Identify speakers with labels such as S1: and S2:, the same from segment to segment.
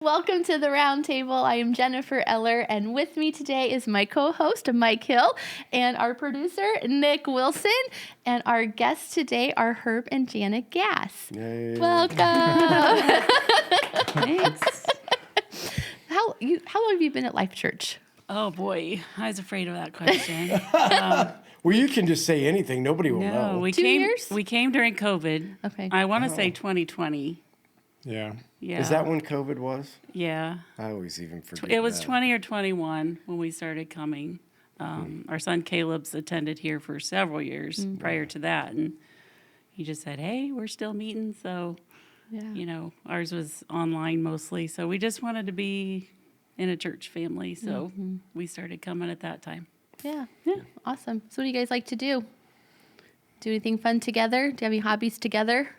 S1: Welcome to the Round Table. I am Jennifer Eller, and with me today is my co-host, Mike Hill, and our producer, Nick Wilson, and our guests today are Herb and Jana Gass.
S2: Yay.
S1: Welcome.
S3: Thanks.
S1: How long have you been at Life Church?
S3: Oh boy, I was afraid of that question.
S2: Well, you can just say anything. Nobody will
S3: No,
S2: know.
S3: we
S1: 2
S3: came.
S1: years?
S3: We came during COVID.
S1: Okay.
S3: I want to say 2020.
S4: Yeah.
S3: Yeah.
S2: Is that when COVID was?
S3: Yeah.
S2: I always even forget.
S3: It was
S2: that.
S3: 20 or 21 when we started coming. Our son Caleb's attended here for several years prior to that, and he just said, "Hey, we're still meeting." So,
S1: Yeah.
S3: ours was online mostly. So we just wanted to be in a church family. So we started coming at that time.
S1: Yeah.
S3: Yeah.
S1: Awesome. So what do you guys like to do? Do anything fun together? Do you have any hobbies together?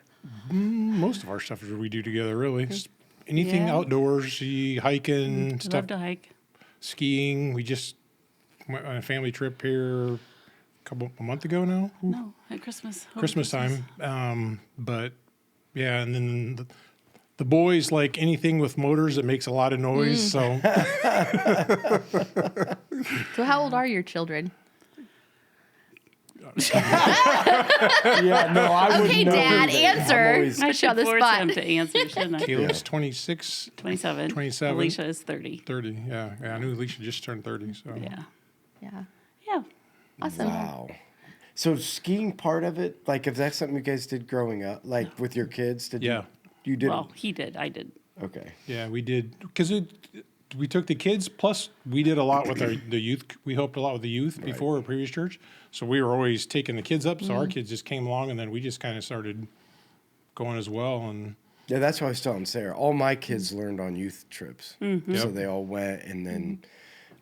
S4: Most of our stuff is we do together, really. Just anything
S3: Yeah.
S4: outdoorsy, hiking,
S3: I
S4: stuff,
S3: love to hike.
S4: skiing. We just went on a family trip here a month ago now,
S3: No, at Christmas. Over
S4: Christmas time. But yeah, and then the boys like anything with motors that makes a lot of noise. So
S1: So how old are your children?
S2: Yeah, no, I wouldn't
S1: Okay,
S2: know.
S1: Dad,
S2: either.
S1: answer.
S2: I'm always-
S3: I
S1: Put you on
S3: should
S1: the
S3: force
S1: spot.
S3: him to answer, shouldn't I?
S4: Caleb's 26,
S3: 27.
S4: 27.
S3: Alicia is 30.
S4: 30. Yeah, I knew Alicia just turned 30. So
S3: Yeah.
S1: Yeah.
S3: Yeah.
S1: Awesome.
S2: Wow. So skiing part of it, like if that's something you guys did growing up, like with your kids, did
S4: Yeah.
S2: you did?
S3: Well, he did. I did.
S2: Okay.
S4: yeah, we did because we took the kids. Plus, we did a lot with the youth. We helped a lot with the youth before our previous church. So we were always taking the kids up. So our kids just came along, and then we just kind of started going as well. And
S2: Yeah, that's what I was telling Sarah. All my kids learned on youth trips. So
S4: Yep.
S2: they all went, and then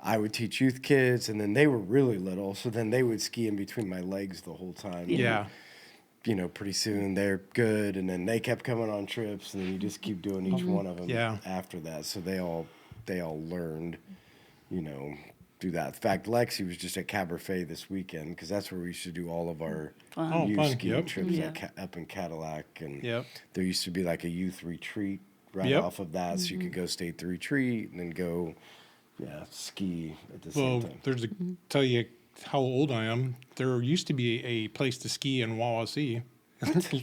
S2: I would teach youth kids, and then they were really little. So then they would ski in between my legs the whole time.
S4: yeah,
S2: You know, pretty soon they're good, and then they kept coming on trips, and then you just keep doing each one of them
S4: Yeah.
S2: after that. So they all learned, do that. In fact, Lexi was just at Cabernet this weekend because that's where we used to do all of our
S4: Oh,
S2: youth
S4: fun.
S2: skiing
S4: Yep.
S2: trips
S3: Yeah.
S2: up in Cadillac, and
S4: Yep.
S2: there used to be like a youth retreat right
S4: Yep.
S2: off of that, so you could go stay at the retreat and then go, ski at the
S4: Well,
S2: same time.
S4: there's tell you how old I am. There used to be a place to ski in Wawasee.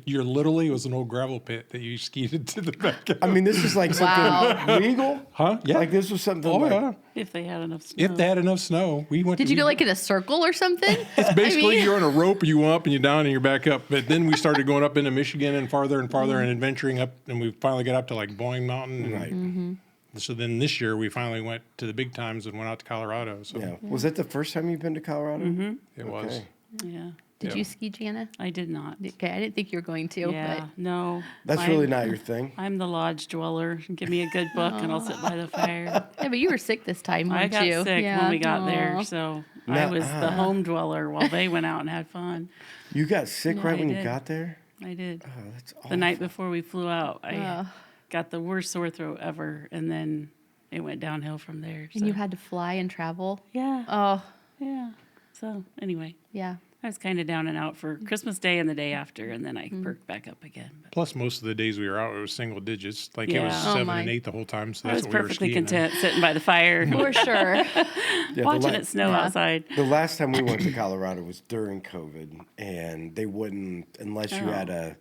S4: You're literally, it was an old gravel pit that you skied into the back of.
S2: I mean, this was like something legal.
S4: Huh? Yeah.
S2: Like this was something.
S4: Oh,
S2: like,
S4: yeah.
S3: If they had enough snow.
S4: If they had enough snow, we went.
S1: Did you go like in a circle or something?
S4: It's basically
S1: I mean-
S4: you're on a rope, you up and you're down and you're back up. But then we started going up into Michigan and farther and adventuring up, and we finally got up to like Boeing Mountain. And
S2: Right.
S4: So then this year we finally went to the big times and went out to Colorado. So
S2: Yeah. Was that the first time you've been to Colorado? Mm-hmm.
S4: it was.
S2: Okay.
S3: Yeah.
S1: Did
S4: Yeah.
S1: you ski, Jana?
S3: I did not.
S1: Okay, I didn't think you were going to.
S3: Yeah. No.
S2: That's really not your thing.
S3: I'm the lodge dweller. Give me a good book and I'll sit by the fire.
S1: But yeah, but you were sick this time,
S3: I
S1: weren't
S3: got
S1: you?
S3: sick
S1: Yeah.
S3: when we got
S1: Aw.
S3: there, so I was the home dweller while they went out and had fun.
S2: You got sick
S3: Yeah,
S2: right
S3: I
S2: when you
S3: did.
S2: got there?
S3: I did.
S2: Oh, that's awful.
S3: The night before we flew out, I
S1: Ugh.
S3: got the worst sore throat ever, and then it went downhill from there.
S1: And
S3: so-
S1: you had to fly and travel.
S3: yeah,
S1: Oh,
S3: yeah. So anyway,
S1: yeah.
S3: I was kind of down and out for Christmas Day and the day after, and then I
S1: Mm.
S3: perked back up again. But
S4: Plus, most of the days we were out, it was single digits. Like it was
S3: Yeah.
S1: Oh,
S4: 7
S1: my.
S4: and 8 the whole time. So
S3: I
S4: that's
S3: was
S4: what we were
S3: perfectly
S4: skiing.
S3: content sitting by the fire,
S1: For sure.
S2: Yeah, the
S3: watching
S2: la-
S3: it snow
S1: Yeah.
S3: outside.
S2: The last time we went to Colorado was during COVID, and they wouldn't, unless you had a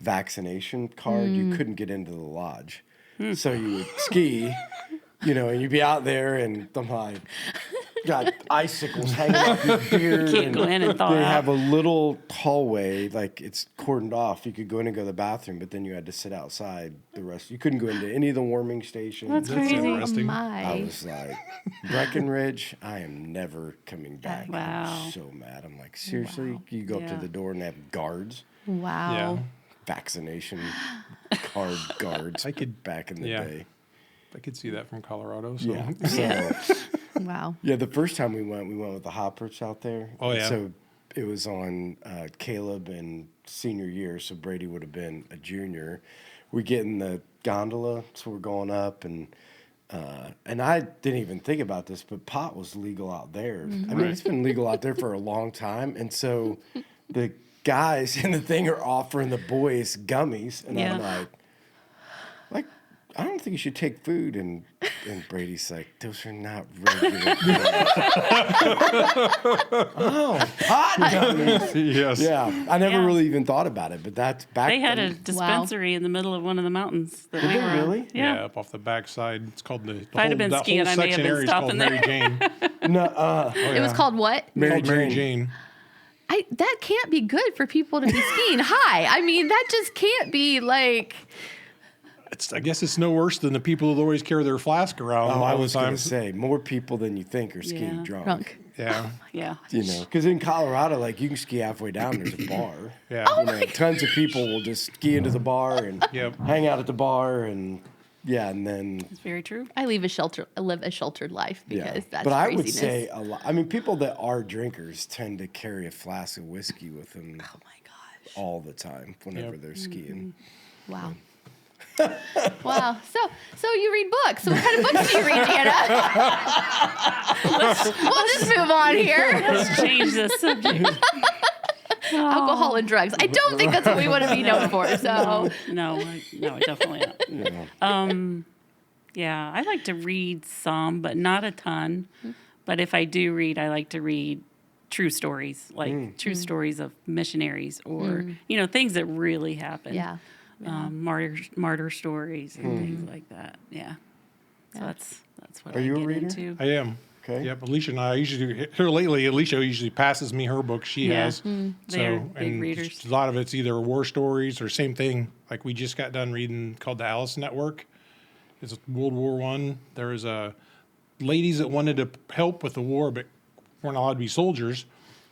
S2: vaccination card, you couldn't get into the lodge. So you would ski, and you'd be out there, and I'm like, got icicles hanging off your beard.
S3: Can't go in and thaw
S2: They
S3: out.
S2: have a little hallway, like it's cordoned off. You could go in and go to the bathroom, but then you had to sit outside the rest. You couldn't go into any of the warming stations.
S3: That's
S4: That's
S3: crazy.
S1: Oh,
S4: interesting.
S2: I
S1: my.
S2: was like, Breckenridge, I am never coming back.
S3: Wow.
S2: I'm so mad. I'm like, seriously? You go up to
S3: Yeah.
S2: the door and have guards,
S1: Wow.
S4: Yeah.
S2: vaccination card guards
S4: I could-
S2: back in the
S4: yeah.
S2: day.
S4: I could see that from Colorado. So.
S2: Yeah. So,
S1: Wow.
S2: yeah, the first time we went with the Hoppers out there.
S4: Oh, yeah.
S2: So it was on Caleb and senior year, so Brady would have been a junior. We get in the gondola, so we're going up, and I didn't even think about this, but pot was legal out there. I mean, it's been legal out there for a long time, and so the guys in the thing are offering the boys gummies, and I'm
S3: Yeah.
S2: like, I don't think you should take food. And Brady's like, those are not regular food. Oh, hot gummies.
S4: Yes.
S2: Yeah, I never
S3: Yeah.
S2: really even thought about it, but that's back
S3: They had a
S2: then.
S3: dispensary in the middle of one of the mountains that
S2: Did
S3: we
S2: they
S3: were on.
S2: really?
S3: Yeah.
S4: Up off the backside. It's called the
S3: I'd have been
S4: that
S3: skiing,
S4: whole
S3: I may have
S4: section
S3: been
S4: area is called
S3: stopping
S4: Mary Jane.
S2: No,
S1: It was called what?
S2: Mary
S4: Called Mary
S2: Jane.
S4: Jane.
S1: That can't be good for people to be skiing high. I mean, that just can't be like.
S4: I guess it's no worse than the people that always carry their flask around
S2: Oh,
S4: all
S2: I
S4: the
S2: was going
S4: time.
S2: to say, more people than you think are skiing
S3: Yeah.
S2: drunk.
S4: Yeah.
S3: Yeah.
S2: You know, because in Colorado, like, you can ski halfway down, there's a bar.
S4: Yeah.
S1: Oh
S2: You know, tons of people will just ski into the bar and
S4: Yep.
S2: hang out at the bar, and and then
S3: It's very true.
S1: I live a sheltered life because that's
S2: But I
S1: craziness.
S2: would say a lot. I mean, people that are drinkers tend to carry a flask of whiskey with them
S1: Oh my gosh!
S2: all the time whenever
S4: Yep.
S2: they're skiing.
S1: Wow. Wow. So you read books. What kind of books do you read, Jana? We'll just move on here.
S3: Let's change the subject.
S1: Alcohol and drugs. I don't think that's what we want to be known for. So
S3: No, definitely not.
S2: Yeah.
S3: Yeah, I like to read some, but not a ton. But if I do read, I like to read true stories, like true stories of missionaries or, things that really happened.
S1: yeah.
S3: Martyr stories and things like that. Yeah. So that's what
S2: Are
S3: I
S2: you a
S3: get
S2: reader?
S3: into.
S4: I am.
S2: Okay.
S4: Yep. Alicia and I usually here lately. Alicia usually passes me her book she
S3: Yeah.
S4: has.
S3: They're
S4: So
S3: big
S4: and
S3: readers.
S4: a lot of it's either war stories or same thing. Like we just got done reading called the Alice Network. It's World War I. There was ladies that wanted to help with the war but weren't allowed to be soldiers,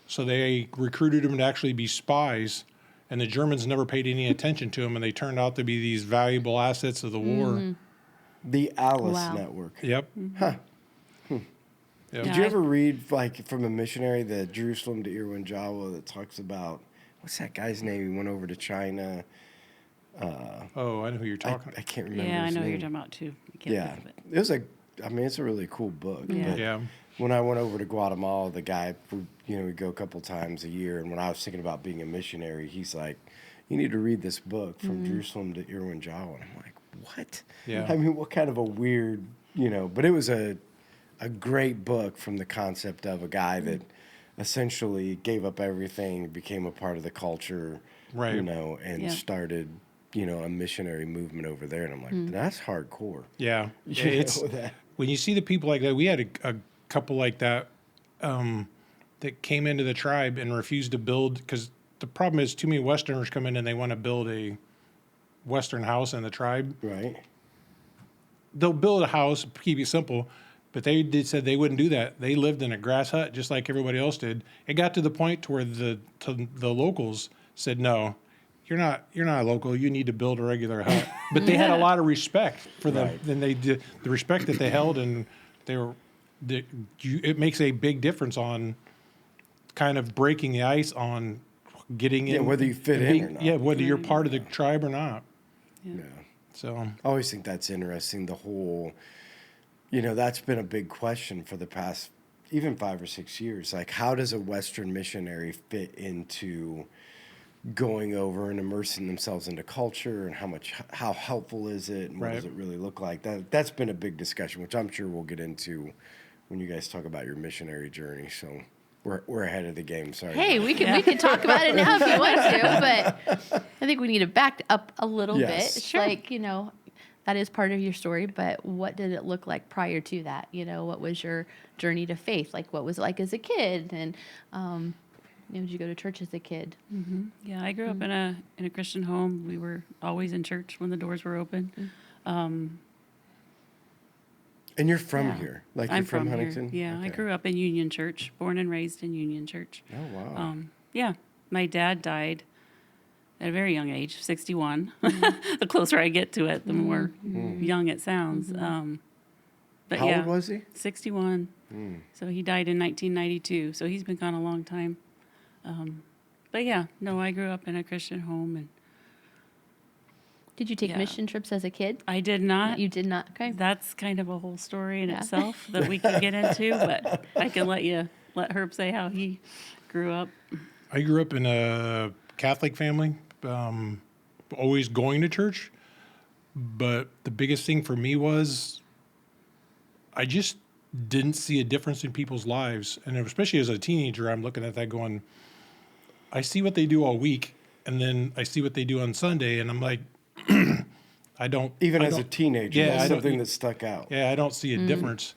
S4: so they recruited them to actually be spies. And the Germans never paid any attention to them, and they turned out to be these valuable assets of the war.
S2: The Alice
S1: Wow.
S2: Network.
S4: Yep.
S2: Huh.
S4: Yep.
S2: Did
S3: Yeah,
S2: you
S3: I-
S2: ever read, like, from a missionary, the Jerusalem to Irwin Jawa, that talks about, what's that guy's name? He went over to China.
S4: Oh, I know who you're
S2: I
S4: talking about.
S2: can't remember
S3: Yeah, I
S2: his
S3: know who
S2: name.
S3: you're talking about too. I can't
S2: Yeah.
S3: think of it.
S2: It was it's a really cool book.
S3: Yeah.
S2: But
S4: Yeah.
S2: when I went over to Guatemala, the guy, we go a couple times a year, and when I was thinking about being a missionary, he's like, you need to read this book from Jerusalem to Irwin Jawa. And I'm like, what?
S4: Yeah.
S2: I mean, what kind of a weird, but it was a great book from the concept of a guy that essentially gave up everything, became a part of the culture,
S4: Right.
S2: and
S3: Yeah.
S2: started, a missionary movement over there. And I'm like, that's hardcore.
S4: Yeah.
S2: You
S4: It's
S2: know, that-
S4: when you see the people like that. We had a couple like that that came into the tribe and refused to build because the problem is too many Westerners come in and they want to build a Western house in the tribe.
S2: Right.
S4: They'll build a house, keep it simple, but said they wouldn't do that. They lived in a grass hut just like everybody else did. It got to the point to where the locals said, "No, you're not a local. You need to build a regular hut." But they had a lot of respect for them.
S2: Right.
S4: Then they did the respect that they held, and it makes a big difference on kind of breaking the ice on getting in.
S2: whether you fit
S4: and
S2: in
S4: being-
S2: or not.
S4: Yeah, whether you're part of the tribe or not.
S2: Yeah.
S4: So
S2: I always think that's interesting. The whole, that's been a big question for the past even 5 or 6 years. Like, how does a Western missionary fit into going over and immersing themselves into culture, and how helpful is it, and what does
S4: Right.
S2: it really look like? That's been a big discussion, which I'm sure we'll get into when you guys talk about your missionary journey. So we're ahead of the game. Sorry.
S1: Hey, we can talk about it now if you want to, but I think we need to back up a little
S2: Yes.
S1: bit. It's
S3: Sure.
S1: like, that is part of your story, but what did it look like prior to that? What was your journey to faith? Like, what was it like as a kid? And, did you go to church as a kid?
S3: Yeah, I grew up in a Christian home. We were always in church when the doors were open.
S2: And you're from
S3: Yeah.
S2: here, like
S3: I'm
S2: you're from
S3: here.
S2: Huntington.
S3: Yeah, I
S2: Okay.
S3: grew up in Union Church, born and raised in Union Church.
S2: Oh wow.
S3: Yeah, my dad died at a very young age, 61. The closer I get to it, the more young it sounds. But
S2: How
S3: yeah,
S2: old was he?
S3: 61. So he died in 1992. So he's been gone a long time. But yeah, no, I grew up in a Christian home, and
S1: Did you take
S3: Yeah.
S1: mission trips as a kid?
S3: I did not.
S1: You did not. Okay.
S3: That's kind of a whole story in
S1: Yeah.
S3: itself that we could get into, but I can let Herb say how he grew up.
S4: I grew up in a Catholic family, always going to church. But the biggest thing for me was I just didn't see a difference in people's lives. And especially as a teenager, I'm looking at that going, I see what they do all week, and then I see what they do on Sunday, and I'm like,
S2: Even as a teenager,
S4: Yeah,
S2: that's
S4: I don't-
S2: something that stuck out.
S4: yeah, I don't see a difference.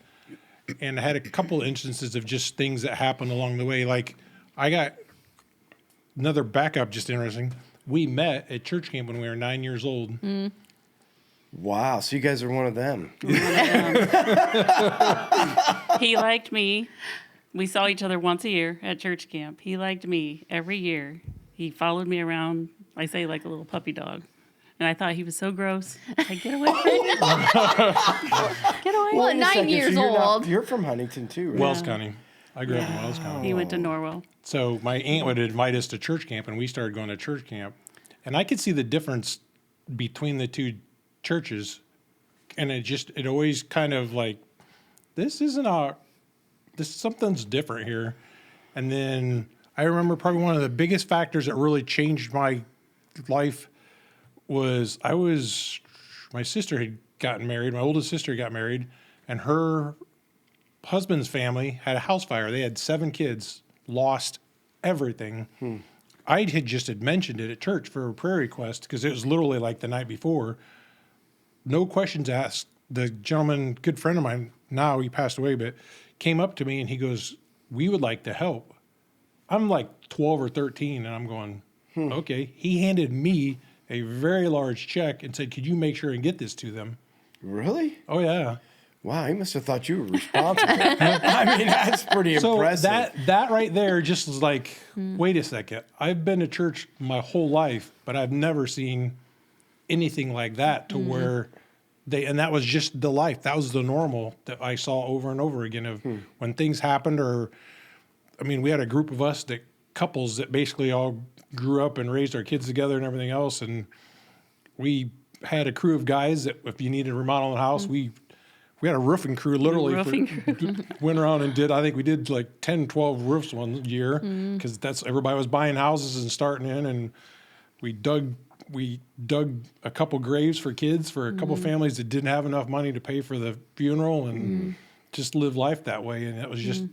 S4: And I had a couple instances of just things that happened along the way. Like I got another backup, just interesting. We met at church camp when we were 9 years old.
S2: Wow, so you guys are one of them.
S3: He liked me. We saw each other once a year at church camp. He liked me every year. He followed me around, I say, like a little puppy dog. And I thought he was so gross. Like, get away from me. Get away.
S1: Well,
S2: Wait a
S1: 9
S2: second,
S1: years
S2: you're
S1: old.
S2: You're from Huntington too, right?
S4: Wells County. I grew up in Wells County.
S3: He went to Norwell.
S4: So my aunt would invite us to church camp, and we started going to church camp. And I could see the difference between the two churches. And it always kind of like, something's different here. And then I remember probably one of the biggest factors that really changed my life was my sister had gotten married, my oldest sister got married, and her husband's family had a house fire. They had 7 kids, lost everything. I had mentioned it at church for a prayer request because it was literally like the night before. No questions asked. The gentleman, good friend of mine, now he passed away, but came up to me and he goes, "We would like to help." I'm like 12 or 13 and I'm going, okay. He handed me a very large check and said, "Could you make sure and get this to them?"
S2: Really?
S4: Oh, yeah.
S2: Wow, he must have thought you were responsible. I mean, that's pretty
S4: So
S2: impressive.
S4: that right there just was like, wait a second. I've been to church my whole life, but I've never seen anything like that to where and that was just the life. That was the normal that I saw over and over again of when things happened we had a group of couples that basically all grew up and raised our kids together and everything else. And we had a crew of guys that if you needed to remodel the house, we had a roofing crew literally went around and we did like 10, 12 roofs one year because everybody was buying houses and starting in, and we dug a couple graves for kids for a couple families that didn't have enough money to pay for the funeral and just live life that way. And it was just,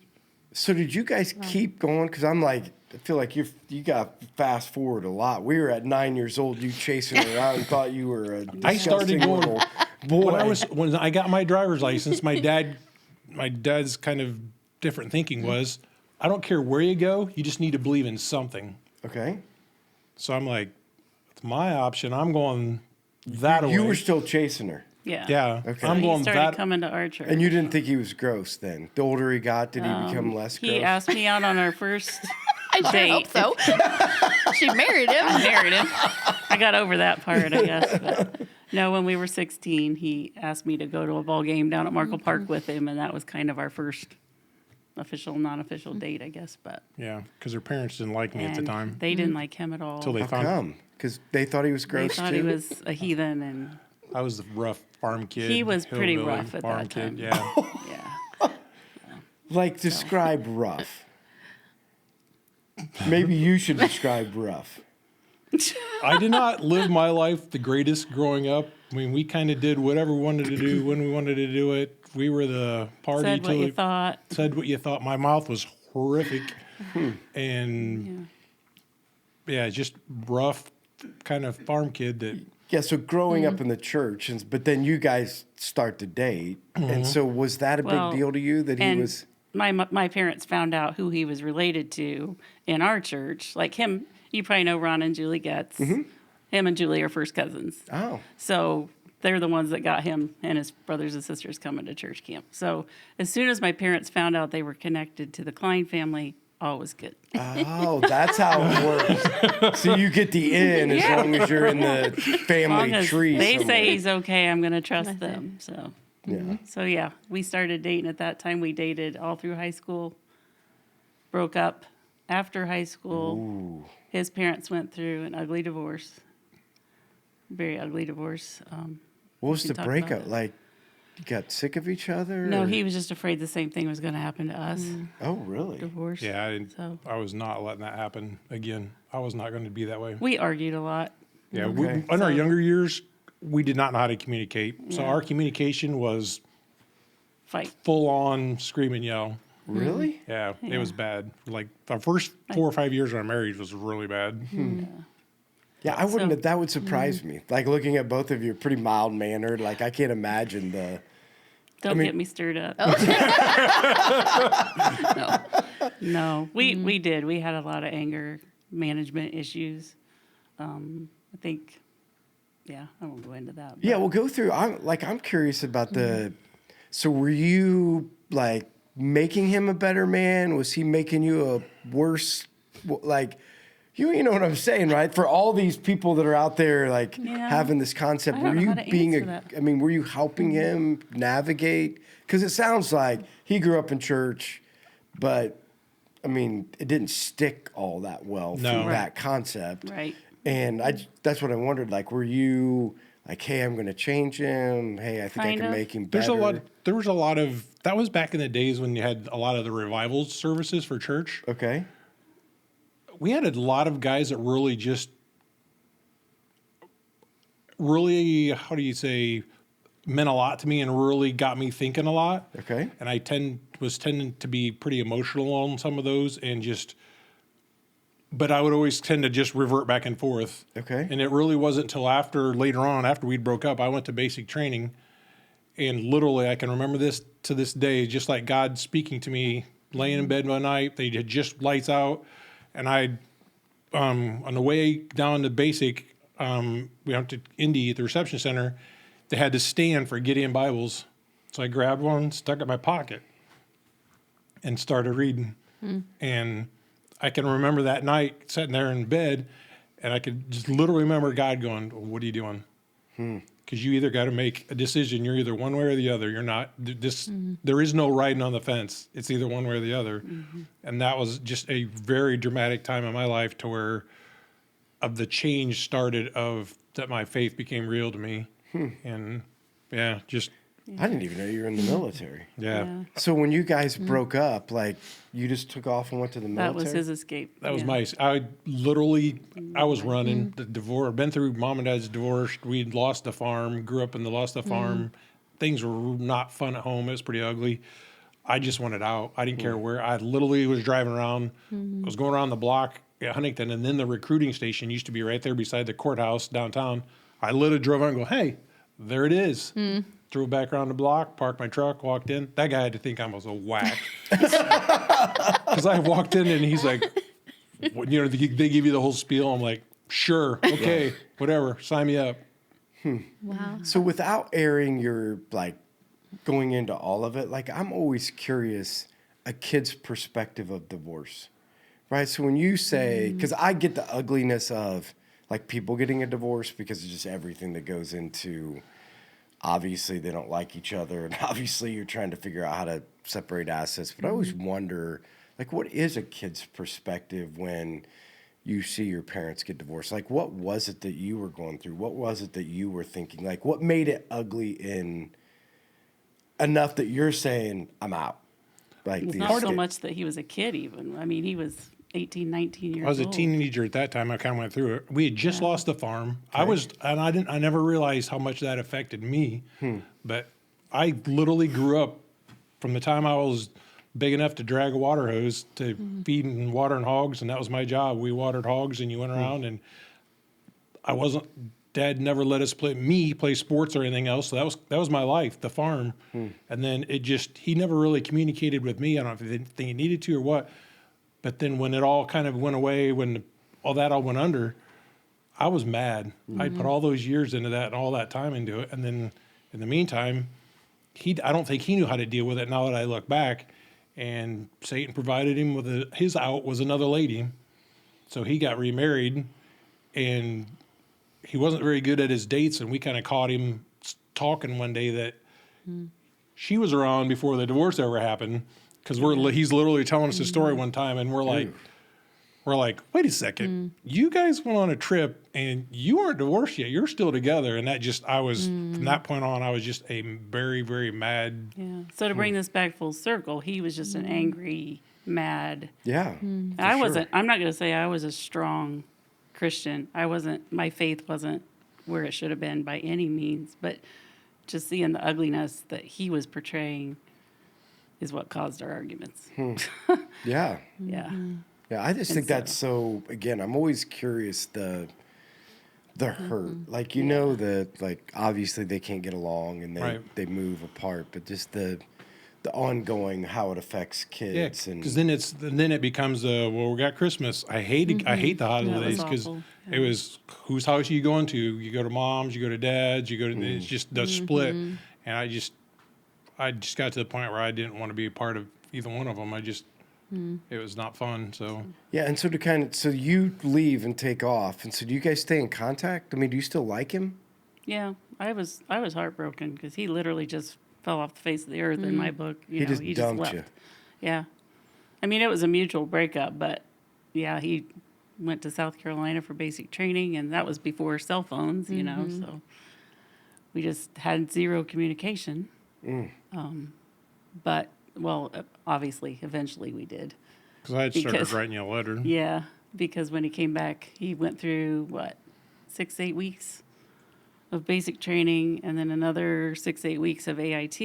S2: So did you guys keep going? Because I feel like you got fast forward a lot. We were at 9 years old, you chasing around and thought you were a
S4: I started
S2: disgusting
S4: going
S2: little boy.
S4: when I got my driver's license. My dad's kind of different thinking was, I don't care where you go, you just need to believe in something.
S2: Okay.
S4: So I'm like, it's my option. I'm going that way.
S2: You were still chasing her.
S3: Yeah.
S4: Yeah.
S2: Okay.
S4: I'm
S3: He
S4: going
S3: started
S4: that.
S3: coming to our church.
S2: And you didn't think he was gross then? The older he got, did he become less gross?
S3: He asked me out on our first
S1: I sure
S3: date.
S1: hope so. She married him.
S3: I married him. I got over that part, I guess. But no, when we were 16, he asked me to go to a ball game down at Markle Park with him, and that was kind of our first official, non-official date, I guess. But
S4: Yeah, because their parents didn't like me at the
S3: and
S4: time
S3: they didn't like him at all.
S4: until they
S2: How
S4: found
S2: come? Because they thought he was
S3: They
S2: gross
S3: thought
S2: too?
S3: he was a heathen, and
S4: I was the rough farm kid.
S3: He was pretty
S4: hillbilly
S3: rough at
S4: farm
S3: that time.
S4: kid. Yeah.
S3: yeah.
S2: Like, describe rough. Maybe you should describe rough.
S4: I did not live my life the greatest growing up. I mean, we kind of did whatever we wanted to do when we wanted to do it. We were the party
S3: Said what
S4: till
S3: you
S4: it
S3: thought.
S4: said what you thought. My mouth was horrific, and just rough kind of farm kid that.
S2: Yeah, so growing up in the church, but then you guys start to date. And so was that a
S3: Well,
S2: big deal to you that he
S3: and
S2: was...
S3: my parents found out who he was related to in our church. Like him, you probably know Ron and Julie Getz. Him and Julie are first cousins.
S2: Oh.
S3: So they're the ones that got him and his brothers and sisters coming to church camp. So as soon as my parents found out they were connected to the Klein family, all was good.
S2: Oh, that's how it works. So you get the in as long as you're in the
S3: As long
S2: family
S3: as
S2: tree
S3: they
S2: somewhere.
S3: say he's okay, I'm going to trust them. So
S2: Yeah.
S3: So yeah, we started dating at that time. We dated all through high school, broke up after high school.
S2: Ooh.
S3: His parents went through an ugly divorce, very ugly divorce.
S2: What was
S3: We
S2: the
S3: can talk about
S2: breakup?
S3: it.
S2: Like, you got sick of each other?
S3: No,
S2: or-
S3: he was just afraid the same thing was going to happen to us.
S2: Oh, really?
S3: Divorce.
S4: Yeah, I didn't.
S3: So
S4: I was not letting that happen again. I was not going to be that way.
S3: we argued a lot.
S4: Yeah,
S2: Okay.
S4: in our younger years, we did not know how to communicate. So
S3: Yeah.
S4: our communication was
S3: Fight.
S4: full on scream and yell.
S2: Really?
S4: Yeah, it was
S3: Yeah.
S4: bad. Like our first 4 or 5 years of our marriage was really bad.
S2: Yeah, I wouldn't.
S3: So-
S2: That would surprise me. Like looking at both of you, pretty mild mannered. Like I can't imagine the.
S3: Don't
S2: mean-
S3: get me stirred up. No, we did. We had a lot of anger management issues. I think, yeah, I won't go into that.
S2: Yeah,
S3: but-
S2: we'll go through. I'm curious about the. So were you like making him a better man? Was he making you a worse? Like, you know what I'm saying, right? For all these people that are out there, like
S3: Yeah.
S2: having this concept,
S3: I
S2: were
S3: don't know
S2: you
S3: how to
S2: being
S3: answer that.
S2: I mean, were you helping him navigate? Because it sounds like he grew up in church, but I mean, it didn't stick all that well
S4: No.
S2: through
S3: Right.
S2: that concept.
S3: Right.
S2: And that's what I wondered. Like, were you like, hey, I'm going to change him. Hey, I think I
S3: Kind
S2: can
S3: of.
S2: make him better.
S4: There was a lot of, that was back in the days when you had a lot of the revival services for church.
S2: Okay.
S4: We had a lot of guys that really, how do you say, meant a lot to me and really got me thinking a lot.
S2: Okay.
S4: And I was tending to be pretty emotional on some of those but I would always tend to just revert back and forth.
S2: Okay.
S4: And it really wasn't until later on, after we broke up, I went to basic training. And literally, I can remember this to this day, just like God speaking to me, laying in bed one night. They had just lights out. And on the way down to basic, we went to Indy at the reception center. They had to stand for Gideon Bibles. So I grabbed one, stuck it in my pocket, and started reading. And I can remember that night sitting there in bed, and I could just literally remember God going, "What are you doing?" Because you either got to make a decision. You're either one way or the other. You're not this. There is no riding on the fence. It's either one way or the other. And that was just a very dramatic time in my life to where of the change started of that my faith became real to me. And yeah, just
S2: I didn't even know you were in the military.
S4: yeah.
S2: So when you guys broke up, like you just took off and went to the military?
S3: That was his escape.
S4: That was
S3: Yeah.
S4: I was running the divorce. Been through mom and dad's divorce. We'd lost the farm. Grew up in the lost the farm. Things were not fun at home. It was pretty ugly. I just wanted out. I didn't care where. I literally was driving around. I was going around the block at Huntington, and then the recruiting station used to be right there beside the courthouse downtown. I literally drove out and go, "Hey, there it is." Drove back around the block, parked my truck, walked in. That guy had to think I was a whack. Because I walked in and he's like, they give you the whole spiel. I'm like, sure, okay, whatever, sign me up.
S1: Wow.
S2: So without airing your, like, going into all of it, like, I'm always curious a kid's perspective of divorce, right? So when you say, because I get the ugliness of, like, people getting a divorce because of just everything that goes into, obviously they don't like each other, and obviously you're trying to figure out how to separate assets. But I always wonder, like, what is a kid's perspective when you see your parents get divorced? Like, what was it that you were going through? What was it that you were thinking? Like, what made it ugly in enough that you're saying, I'm out? Like,
S3: It's
S2: the
S3: not so
S2: escape.
S3: much that he was a kid even. I mean, he was 18, 19 years
S4: I was a
S3: old.
S4: teenager at that time. I kind of went through it. We had just lost the farm. I never realized how much that affected me. But I literally grew up from the time I was big enough to drag a water hose to feeding and watering hogs, and that was my job. We watered hogs, and you went around, and Dad never let us play sports or anything else. So that was my life, the farm. And then he never really communicated with me. I don't know if he didn't think he needed to or what. But then when it all kind of went away, when all went under, I was mad. I put all those years into that and all that time into it. And then in the meantime, I don't think he knew how to deal with it now that I look back. And Satan provided him with his out was another lady. So he got remarried, and he wasn't very good at his dates. And we kind of caught him talking one day that she was around before the divorce ever happened. Because he's literally telling us a story one time, and we're like, wait a second, you guys went on a trip and you aren't divorced yet. You're still together. And from that point on, I was just a very, very mad.
S3: Yeah. So to bring this back full circle, he was just an angry, mad.
S2: Yeah.
S3: I'm not going to say I was a strong Christian. My faith wasn't where it should have been by any means, but just seeing the ugliness that he was portraying is what caused our arguments.
S2: Yeah.
S3: Yeah.
S2: Yeah, I just
S3: And
S2: think that's so, again, I'm always curious the hurt. Like, you know that, like, obviously they can't get along and they move apart, but just the ongoing, how it affects
S4: Yeah,
S2: kids. And
S4: because then it becomes well, we got Christmas. I hate the holidays because
S3: awful.
S4: it was whose house are you going to? You go to mom's, you go to dad's, you go to it's just the split, and I just got to the point where I didn't want to be a part of either one of them. It was not fun. So
S2: yeah, and so you leave and take off, and so do you guys stay in contact? I mean, do you still like him?
S3: Yeah, I was heartbroken because he literally just fell off the face of the earth in my book.
S2: He just dumped
S3: left.
S2: you.
S3: Yeah, I mean it was a mutual breakup, but yeah, he went to South Carolina for basic training, and that was before cell phones, you know. So we just had zero communication. But obviously, eventually we did.
S4: because I had started writing you a letter.
S3: Yeah, because when he came back, he went through 6-8 weeks of basic training, and then another 6-8 weeks of AIT,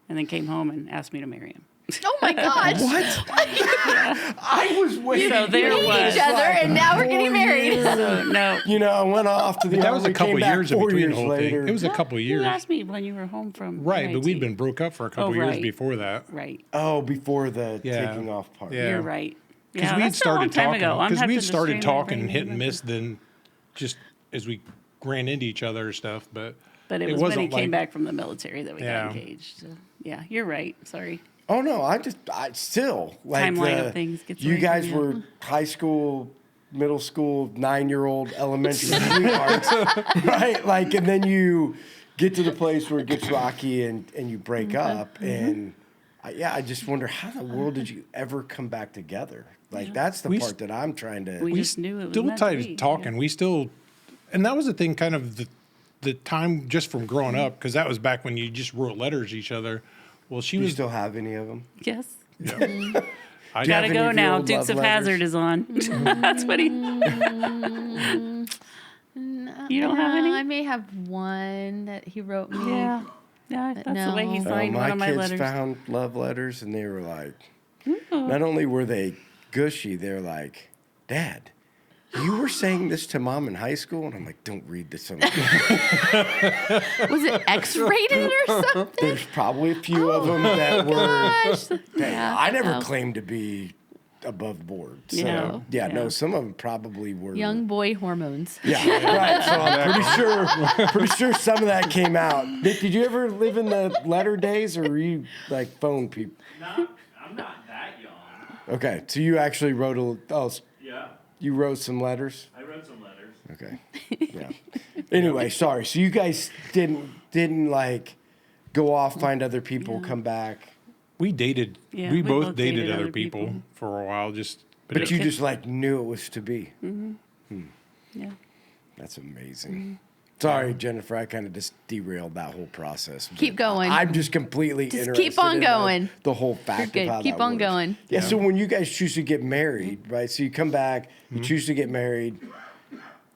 S3: and then came home and asked me to marry him.
S1: Oh my gosh.
S2: What? I was waiting.
S3: So there
S1: We
S3: was.
S1: hate each other, and now we're getting
S2: 4
S1: married.
S2: years.
S3: So, no.
S2: You know, I went off to the
S4: That was a
S2: army,
S4: couple
S2: came back
S4: years in
S2: 4
S4: between
S2: years
S4: the whole
S2: later.
S4: thing. It was a couple
S3: You
S4: years.
S3: asked me when you were home from
S4: Right, but we'd
S3: AIT.
S4: been broke up for a couple
S3: Oh,
S4: years
S3: right.
S4: before that.
S3: Right.
S2: Oh, before the
S4: Yeah.
S2: taking off part.
S4: Yeah.
S3: You're right.
S4: Because
S3: Yeah,
S4: we had
S3: that's a long
S4: started
S3: time
S4: talking.
S3: ago. I'm
S4: Because we
S3: having
S4: had
S3: to
S4: started
S3: strain my
S4: talking
S3: brain
S4: hit and
S3: remember.
S4: miss. Then just as we ran into each other and stuff, but
S3: But it was when he
S4: wasn't
S3: came
S4: like-
S3: back from the military that we
S4: Yeah.
S3: got engaged. So, yeah, you're right. Sorry.
S2: Oh no, I still like
S3: Timeline of things gets
S2: you
S3: away
S2: guys
S3: from you.
S2: were high school, middle school, 9-year-old elementary sweethearts, right? Like, and then you get to the place where it gets rocky and you break up, and I just wonder how in the world did you ever come back together? Like that's the
S4: We
S2: part that I'm trying to.
S3: We just knew it was
S4: still
S3: meant to
S4: tried
S3: be.
S4: talking.
S3: Yeah.
S4: We still, and that was the thing, kind of the time just from growing up, because that was back when you just wrote letters to each other. Well, she
S2: Do you
S4: was.
S2: still have any of them?
S3: Yes.
S4: I
S2: Do you have
S3: Gotta
S2: any
S3: go
S2: of your
S3: now.
S2: old
S3: Dukes
S2: love
S3: of Hazzard
S2: letters?
S3: is on. That's what he. You don't have any?
S1: I may have one that he wrote me.
S3: Yeah. Yeah, that's the way he
S1: no.
S3: signed one
S2: My
S3: of my
S2: kids
S3: letters.
S2: found love letters, and they were like, not only were they gushy, they're like, Dad, you were saying this to Mom in high school? And I'm like, don't read this.
S1: Was it X-rated or something?
S2: There's probably a few of them that were.
S1: Gosh.
S2: That I never
S1: Oh.
S2: claimed to be above board. So,
S3: Yeah.
S2: no,
S3: Yeah.
S2: some of them probably were.
S1: Young boy hormones.
S2: Yeah, right. So I'm pretty sure some of that came out. Nick, did you ever live in the letter days, or were you like phone people?
S5: I'm not that young.
S2: Okay, so you actually wrote
S5: Yeah,
S2: you wrote some letters.
S5: I wrote some letters.
S2: Okay. Yeah. Anyway, sorry. So you guys didn't like go off, find other people, come back,
S4: We dated.
S3: Yeah,
S4: we
S3: we
S4: both
S3: both
S4: dated
S3: dated
S4: other
S3: other
S4: people
S3: people.
S4: for a while.
S2: but you just like knew it was to be.
S3: Yeah.
S2: That's amazing. Sorry, Jennifer, I kind of just derailed that whole process. but
S1: Keep going.
S2: I'm just completely
S1: Just
S2: interested
S1: keep on
S2: in
S1: going.
S2: the whole fact
S1: You're
S2: of
S1: good.
S2: how
S1: Keep
S2: that
S1: on
S2: works.
S1: going.
S2: Yeah, so when you guys choose to get married, right? So you come back, you choose to get married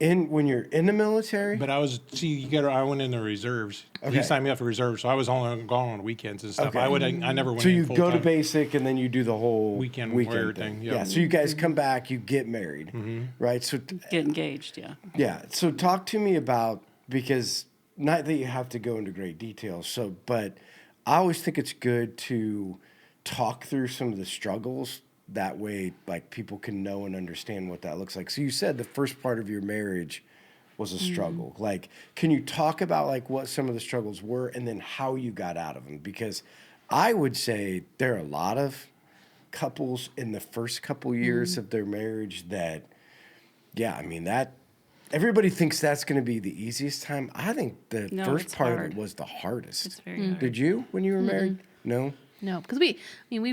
S2: when you're in the military?
S4: But I went in the reserves.
S2: Okay.
S4: He signed me up for reserves, so I was only gone on weekends and stuff.
S2: Okay.
S4: I never went
S2: So
S4: in
S2: you
S4: full
S2: go to
S4: time.
S2: basic and then you do the whole
S4: Weekend
S2: weekend
S4: warrior
S2: thing.
S4: thing,
S2: Yeah.
S4: yeah.
S2: So you guys come back, you get married, right? So
S3: Get engaged. Yeah.
S2: yeah. So talk to me about, because not that you have to go into great detail. But I always think it's good to talk through some of the struggles. That way, like people can know and understand what that looks like. So you said the first part of your marriage was a struggle. Like, can you talk about like what some of the struggles were and then how you got out of them? Because I would say there are a lot of couples in the first couple years of their marriage that, yeah, I mean that everybody thinks that's going to be the easiest time. I think the
S3: No,
S2: first
S3: it's
S2: part of
S3: hard.
S2: it was the hardest.
S3: It's very hard.
S2: Did you when you were married? No.
S1: No, because we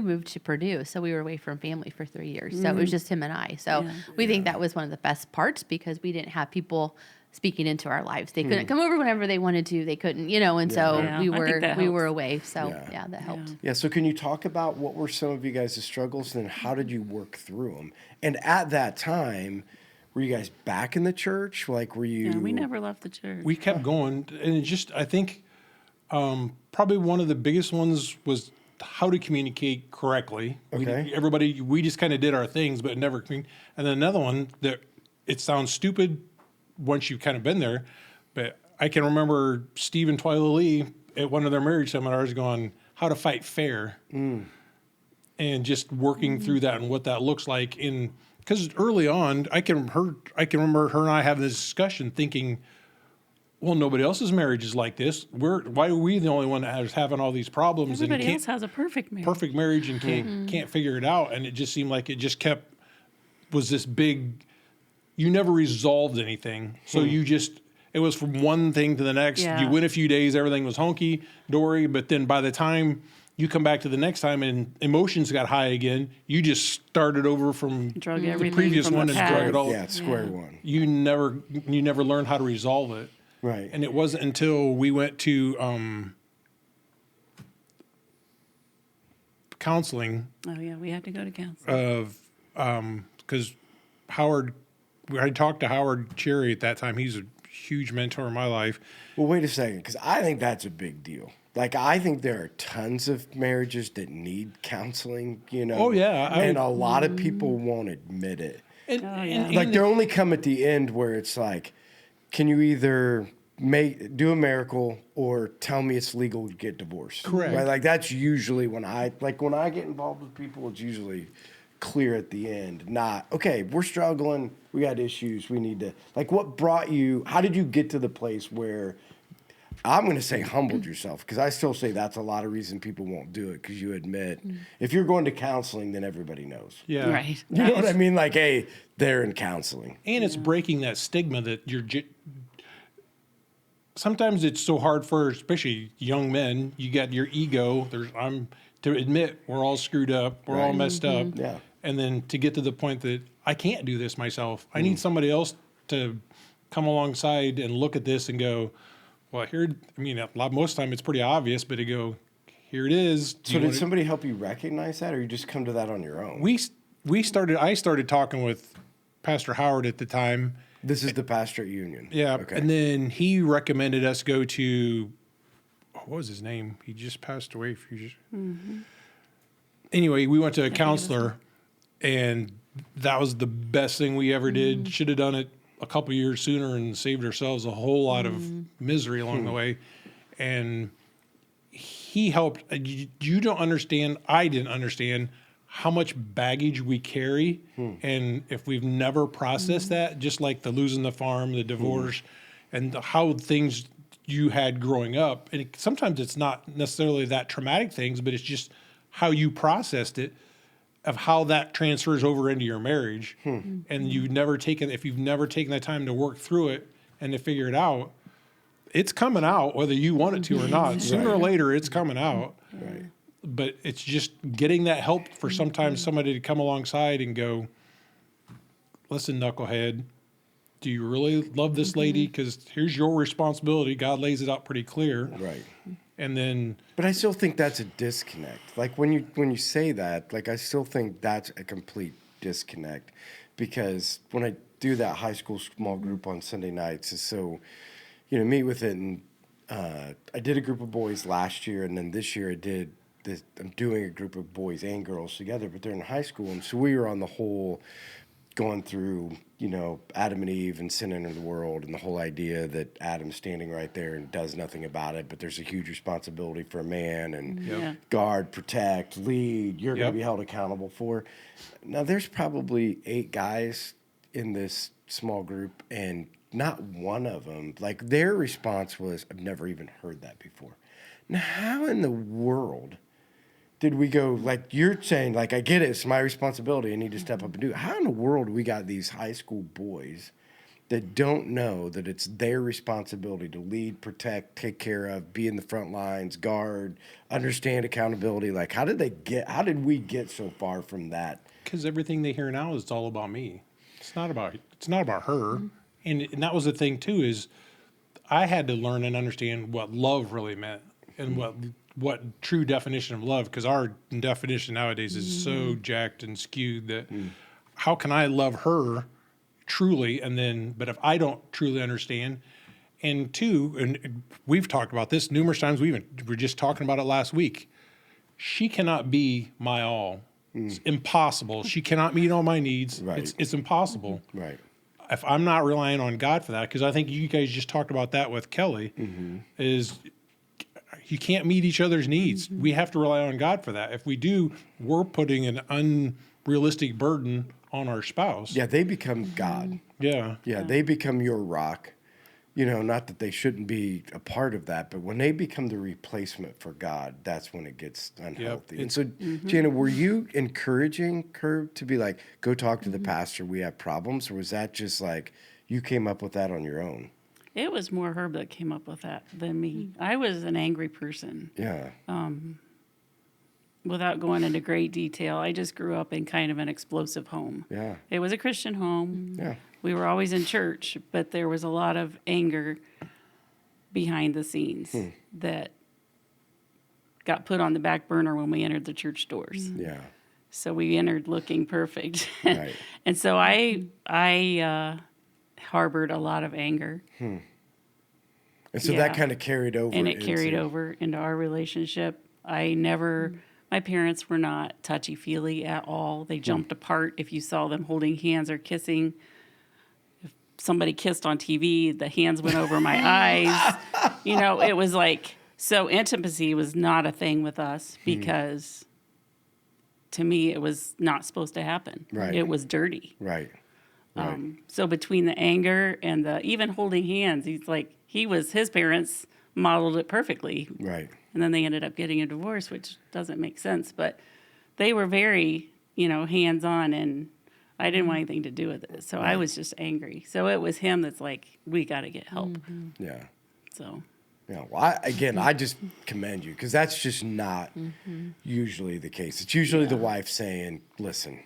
S1: moved to Purdue, so we were away from family for 3 years. So it was just him and I. So
S3: Yeah.
S1: we think that was one of the best parts because we didn't have people speaking into our lives. They couldn't come over whenever they wanted to. They couldn't, and so
S3: Yeah,
S1: we
S3: I think that
S1: were
S3: helped.
S1: away. So
S2: Yeah.
S1: yeah, that helped.
S2: Yeah, so can you talk about what were some of you guys' struggles and then how did you work through them? And at that time, were you guys back in the church? Like, were you?
S3: Yeah, we never left the church.
S4: We kept going, and it just, I think, probably one of the biggest ones was how to communicate correctly.
S2: Okay.
S4: We just kind of did our things, but never. And then another one that it sounds stupid once you've kind of been there, but I can remember Steve and Twyla Lee at one of their marriage seminars going, how to fight fair. And just working through that and what that looks like. Because early on, I can remember her and I having this discussion thinking, well, nobody else's marriage is like this. Why are we the only one that is having all these problems?
S3: Everybody
S4: and
S3: else has a perfect marriage.
S4: perfect marriage and can't figure it out. And it just seemed like it just was this big, you never resolved anything. So it was from one thing to the next.
S3: Yeah.
S4: You went a few days, everything was honky-dory, but then by the time you come back to the next time and emotions got high again, you just started over from
S3: Drug
S4: the
S3: everything
S4: previous
S3: from
S4: one
S3: the
S4: and drug it
S3: past.
S4: all.
S2: Yeah, square one.
S4: You never learned how to resolve it.
S2: Right.
S4: And it wasn't until we went to counseling
S3: Oh yeah, we had to go to counseling.
S4: because Howard, I talked to Howard Cherry at that time. He's a huge mentor in my life.
S2: Well, wait a second, because I think that's a big deal. Like, I think there are tons of marriages that need counseling, you know.
S4: Oh, yeah,
S2: And a lot of people won't admit it.
S4: And,
S3: yeah.
S2: Like, they only come at the end where it's like, can you either do a miracle or tell me it's legal to get divorced?
S4: Correct.
S2: Right? Like, that's usually when I get involved with people, it's usually clear at the end. Not, okay, we're struggling, we got issues, we need to, like, what brought you, how did you get to the place where, I'm going to say humbled yourself, because I still say that's a lot of reason people won't do it, because you admit, if you're going to counseling, then everybody knows.
S4: yeah.
S3: Right.
S2: You know what I mean? Like, hey, they're in counseling.
S4: And it's breaking that stigma that sometimes it's so hard for, especially young men, you got your ego. To admit we're all screwed up, we're all messed up.
S2: Yeah.
S4: And then to get to the point that I can't do this myself. I need somebody else to come alongside and look at this and go, well, most of the time it's pretty obvious, but to go, here it is.
S2: So did somebody help you recognize that, or you just come to that on your own?
S4: I started talking with Pastor Howard at the time.
S2: This is the pastor at Union.
S4: Yeah.
S2: Okay.
S4: And then he recommended us go to, what was his name? He just passed away a few years. Anyway, we went to a counselor, and that was the best thing we ever did. Should have done it a couple years sooner and saved ourselves a whole lot of misery along the way. And he helped. You don't understand. I didn't understand how much baggage we carry. And if we've never processed that, just like the losing the farm, the divorce, and how things you had growing up. And sometimes it's not necessarily that traumatic things, but it's just how you processed it, of how that transfers over into your marriage. And if you've never taken the time to work through it and to figure it out, it's coming out whether you want it to or not. Sooner or later, it's coming out.
S2: Right.
S4: But it's just getting that help for sometimes somebody to come alongside and go, listen, knucklehead, do you really love this lady? Because here's your responsibility. God lays it out pretty clear.
S2: Right.
S4: And then,
S2: But I still think that's a disconnect. Like, when you say that, like, I still think that's a complete disconnect, because when I do that high school small group on Sunday nights, is so, meet with it, and I did a group of boys last year, and then this year I'm doing a group of boys and girls together, but they're in high school, and so we were on the whole going through, Adam and Eve and sin entered the world, and the whole idea that Adam's standing right there and does nothing about it, but there's a huge responsibility for a man, and guard, protect, lead, you're going to be held accountable for. Now, there's probably 8 guys in this small group, and not one of them, like, their response was, I've never even heard that before. Now, how in the world did we go, like you're saying, like, I get it, it's my responsibility, I need to step up and do it. How in the world do we got these high school boys that don't know that it's their responsibility to lead, protect, take care of, be in the front lines, guard, understand accountability? Like, how did we get so far from that?
S4: because everything they hear now is all about me. It's not about her. And that was the thing too, is I had to learn and understand what love really meant, and what true definition of love, because our definition nowadays is so jacked and skewed that how can I love her truly, but if I don't truly understand, and two, and we've talked about this numerous times. We were just talking about it last week. She cannot be my all. It's impossible. She cannot meet all my needs.
S2: Right.
S4: It's impossible.
S2: Right.
S4: If I'm not relying on God for that, because I think you guys just talked about that with Kelly, is you can't meet each other's needs. We have to rely on God for that. If we do, we're putting an unrealistic burden on our spouse.
S2: Yeah, they become God.
S4: Yeah.
S2: Yeah, they become your rock. You know, not that they shouldn't be a part of that, but when they become the replacement for God, that's when it gets unhealthy. And so, Jana, were you encouraging Herb to be like, go talk to the pastor, we have problems? Or was that just like you came up with that on your own?
S3: It was more Herb that came up with that than me. I was an angry person.
S2: Yeah.
S3: Without going into great detail, I just grew up in kind of an explosive home.
S2: Yeah.
S3: It was a Christian home.
S2: Yeah.
S3: We were always in church, but there was a lot of anger behind the scenes that got put on the back burner when we entered the church doors.
S2: Yeah.
S3: So we entered looking perfect.
S2: Right.
S3: And so I harbored a lot of anger.
S2: And so that kind of carried over.
S3: And it carried over into our relationship. My parents were not touchy-feely at all. They jumped apart if you saw them holding hands or kissing. If somebody kissed on TV, the hands went over my eyes. You know, it was like, so intimacy was not a thing with us because to me it was not supposed to happen.
S2: Right.
S3: It was dirty.
S2: Right.
S3: So between the anger and the even holding hands, his parents modeled it perfectly.
S2: Right.
S3: And then they ended up getting a divorce, which doesn't make sense. But they were very, hands-on, and I didn't want anything to do with it. So I was just angry. So it was him that's like, we got to get help.
S2: Yeah.
S3: So.
S2: Yeah. Well, I just commend you because that's just not usually the case. It's usually the wife saying, listen,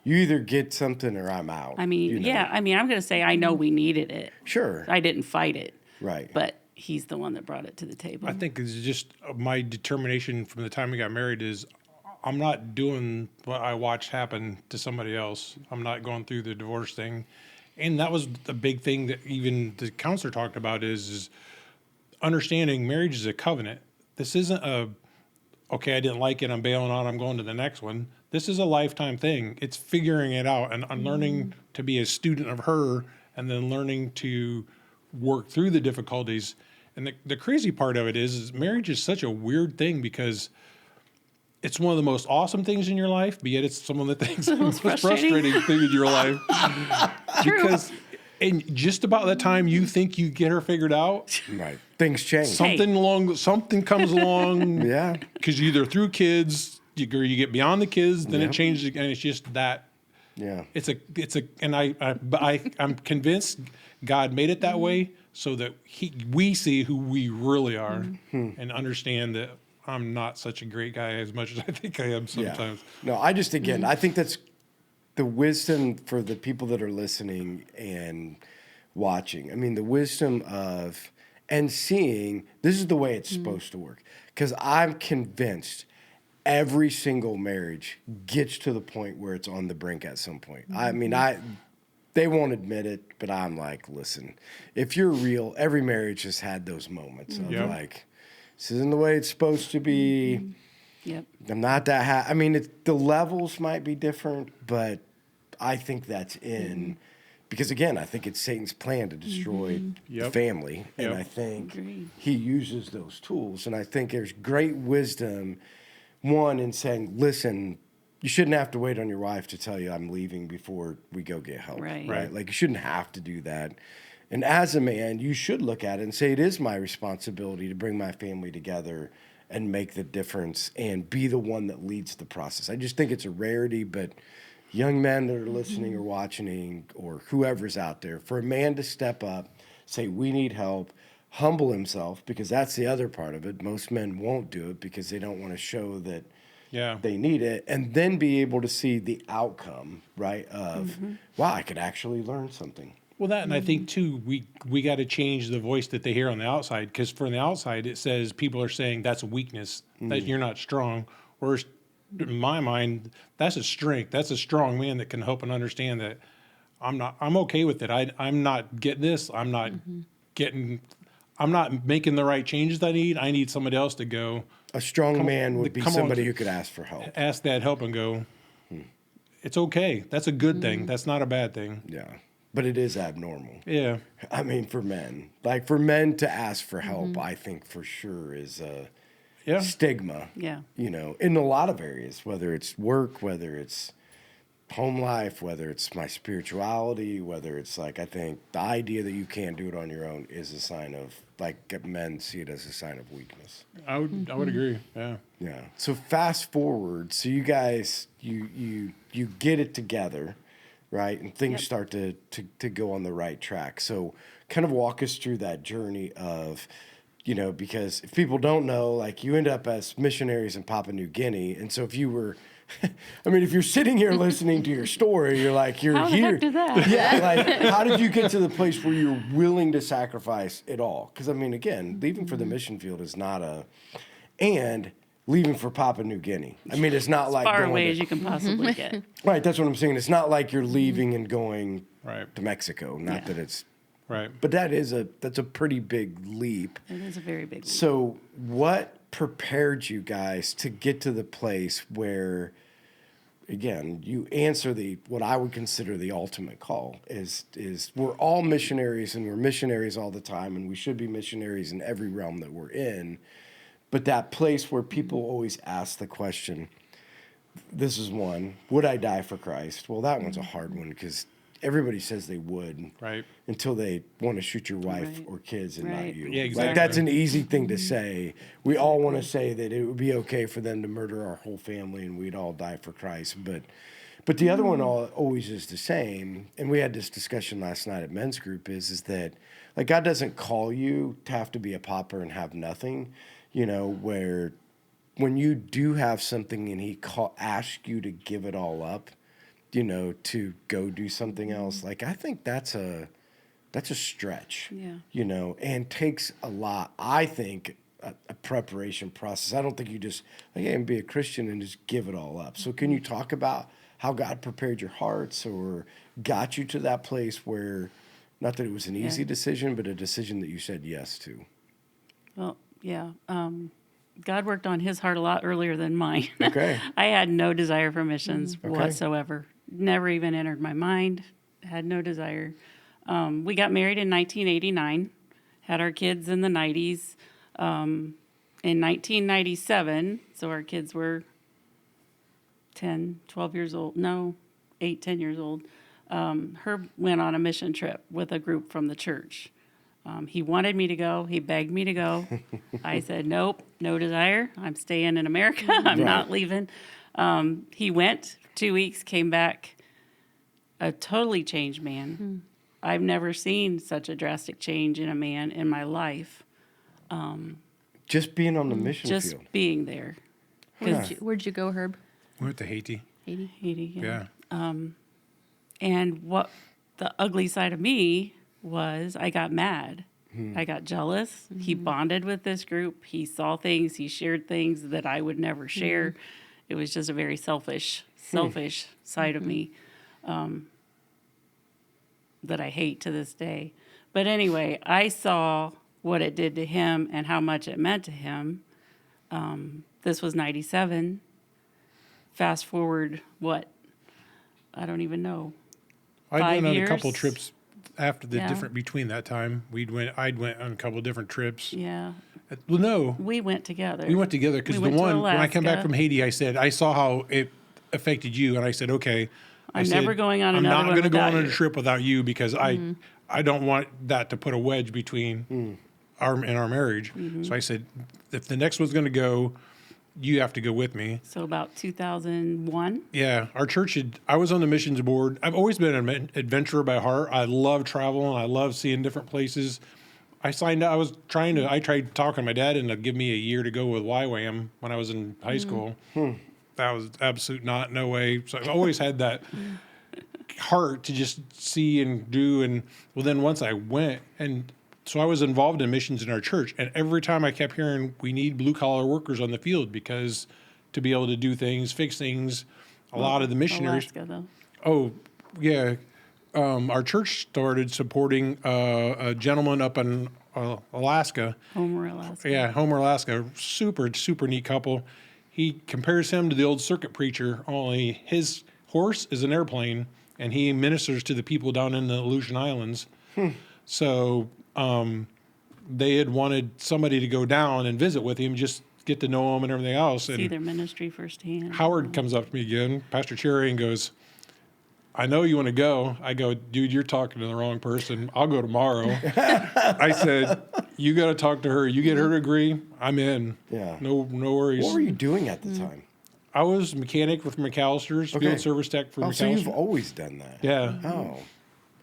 S2: you either get something or I'm out.
S3: I'm going to say I know we needed it.
S2: Sure.
S3: I didn't fight it.
S2: Right.
S3: But he's the one that brought it to the table.
S4: I think it's just my determination from the time we got married is I'm not doing what I watched happen to somebody else. I'm not going through the divorce thing. And that was the big thing that even the counselor talked about is understanding marriage is a covenant. This isn't okay, I didn't like it, I'm bailing out, I'm going to the next one. This is a lifetime thing. It's figuring it out and I'm learning to be a student of her and then learning to work through the difficulties. And the crazy part of it is marriage is such a weird thing because it's one of the most awesome things in your life, but yet it's some of the things the most frustrating thing in your life.
S3: True.
S4: Because and just about the time you think you get her figured out,
S2: Right. Things change.
S4: something comes along.
S2: Yeah.
S4: Because either through kids, you get beyond the kids, then it changes again. It's just that.
S2: Yeah.
S4: And I'm convinced God made it that way so that we see who we really are and understand that I'm not such a great guy as much as I think I am sometimes.
S2: Yeah. No, I think that's the wisdom for the people that are listening and watching. I mean, the wisdom of and seeing this is the way it's supposed to work. Because I'm convinced every single marriage gets to the point where it's on the brink at some point. I mean, they won't admit it, but I'm like, listen, if you're real, every marriage has had those moments of like, this isn't the way it's supposed to be.
S3: Yep.
S2: I'm not that happy. I mean, the levels might be different, but I think that's in because again, I think it's Satan's plan to destroy the family, and I think he uses those tools. And I think there's great wisdom, one in saying, listen, you shouldn't have to wait on your wife to tell you I'm leaving before we go get help. Right? Like you shouldn't have to do that. And as a man, you should look at it and say, it is my responsibility to bring my family together and make the difference and be the one that leads the process. I just think it's a rarity, but young men that are listening or watching or whoever's out there, for a man to step up, say, we need help, humble himself, because that's the other part of it. Most men won't do it because they don't want to show that they need it, and then be able to see the outcome, right, of, wow, I could actually learn something.
S4: Well, that, and I think, too, we got to change the voice that they hear on the outside, because from the outside, it says people are saying that's a weakness, that you're not strong, whereas in my mind, that's a strength. That's a strong man that can help and understand that I'm okay with it. I'm not getting this. I'm not making the right changes I need. I need somebody else to go
S2: A strong man would be
S4: come on
S2: somebody
S4: to-
S2: who could ask for help.
S4: ask that help and go, it's okay. That's a good thing. That's not a bad thing.
S2: Yeah. But it is abnormal.
S4: Yeah.
S2: I mean, for men. Like, for men to ask for help, I think for sure is a
S4: Yeah.
S2: stigma.
S3: Yeah.
S2: You know, in a lot of areas, whether it's work, whether it's home life, whether it's my spirituality, whether it's like, I think the idea that you can't do it on your own is a sign of, like, men see it as a sign of weakness.
S4: I would agree. Yeah.
S2: Yeah. So fast forward. So you guys, you get it together, right? And things start to go on the right track. So kind of walk us through that journey of, you know, because if people don't know, like, you end up as missionaries in Papua New Guinea. And so if you were, I mean, if you're sitting here listening to your story, you're like, you're
S3: How the
S2: here.
S3: heck did that?
S2: Yeah, like, how did you get to the place where you're willing to sacrifice it all? Because, I mean, again, leaving for the mission field is not and leaving for Papua New Guinea. I mean, it's not like
S3: Far
S2: going
S3: away
S2: to-
S3: as you can possibly get.
S2: Right, that's what I'm saying. It's not like you're leaving and going
S4: Right.
S2: to Mexico. Not that it's,
S4: Right.
S2: but that's a pretty big leap.
S3: It is a very big leap.
S2: So, what prepared you guys to get to the place where, again, you answer what I would consider the ultimate call is we're all missionaries and we're missionaries all the time and we should be missionaries in every realm that we're in. But that place where people always ask the question, this is one, would I die for Christ? Well, that one's a hard one because everybody says they would
S4: Right.
S2: until they want to shoot your wife
S3: Right.
S2: or kids and not
S3: Right.
S2: you.
S4: Yeah,
S2: Like,
S4: exactly.
S2: that's an easy thing to say. We all want to say that it would be okay for them to murder our whole family and we'd all die for Christ. But the other one always is the same. And we had this discussion last night at men's group is that, like, God doesn't call you to have to be a pauper and have nothing, you know, where when you do have something and he asks you to give it all up, you know, to go do something else, like, I think that's a stretch,
S3: Yeah.
S2: you know, and takes a lot, I think, a preparation process. I don't think you just, like, hey, be a Christian and just give it all up. So can you talk about how God prepared your hearts or got you to that place where, not that it was an easy decision, but a decision that you said yes to?
S3: Well, yeah. God worked on his heart a lot earlier than mine.
S2: Okay.
S3: I had no desire for missions
S2: Okay.
S3: whatsoever. Never even entered my mind. Had no desire. We got married in 1989. Had our kids in the 90s. In 1997, so our kids were 10, 12 years old. No, 8, 10 years old. Herb went on a mission trip with a group from the church. He wanted me to go. He begged me to go. I said, nope, no desire. I'm staying in America. I'm not leaving. He went 2 weeks, came back, a totally changed man. I've never seen such a drastic change in a man in my life.
S2: Just being on the mission
S3: Just
S2: field.
S3: being there.
S1: Where'd you go, Herb?
S4: We went to Haiti.
S1: Haiti.
S3: Haiti,
S4: Yeah.
S3: And what the ugly side of me was, I got mad. I got jealous. He bonded with this group. He saw things. He shared things that I would never share. It was just a very selfish side of me that I hate to this day. But anyway, I saw what it did to him and how much it meant to him. This was 97. Fast forward, what? I don't even know.
S4: I
S3: 5
S4: went on a
S3: years?
S4: couple trips after the
S3: Yeah.
S4: different between that time. I'd went on a couple different trips.
S3: Yeah,
S4: Well, no,
S3: we went together.
S4: we went together because
S3: We
S4: the
S3: went to
S4: one when I came back
S3: Alaska.
S4: from Haiti, I said I saw how it affected you, and I said, okay,
S3: I'm never going on
S4: I'm
S3: another
S4: not
S3: one
S4: going to go
S3: without
S4: on a
S3: you.
S4: trip without you because I don't want that to put a wedge between our marriage. So I said, if the next one's going to go, you have to go with me.
S3: So about 2001.
S4: Yeah, our church I was on the missions board. I've always been an adventurer by heart. I love traveling. I love seeing different places. I signed up. I tried talking to my dad into give me a year to go with YWAM when I was in high school. That was no way. So I've always had that heart to just see and do. And well, then once I went, and so I was involved in missions in our church. And every time I kept hearing, we need blue collar workers on the field because to be able to do things, fix things, a lot of the missionaries.
S3: Alaska, though.
S4: Oh, yeah. our church started supporting a gentleman up in Alaska.
S3: Homer, Alaska.
S4: Yeah, Homer, Alaska. Super, super neat couple. He compares him to the old circuit preacher, only his horse is an airplane, and he ministers to the people down in the Aleutian Islands. So they had wanted somebody to go down and visit with him, just get to know him and everything else.
S3: See
S4: And
S3: their ministry firsthand.
S4: Howard comes up to me again, Pastor Cherry, and goes, I know you want to go. I go, dude, you're talking to the wrong person. I'll go tomorrow. I said, you got to talk to her. You get her to agree, I'm in.
S2: Yeah.
S4: No worries.
S2: What were you doing at the time?
S4: I was mechanic with McAllister's,
S2: Okay.
S4: field service tech for
S2: Oh,
S4: McAllister.
S2: so you've always done that.
S4: Yeah.
S2: Oh,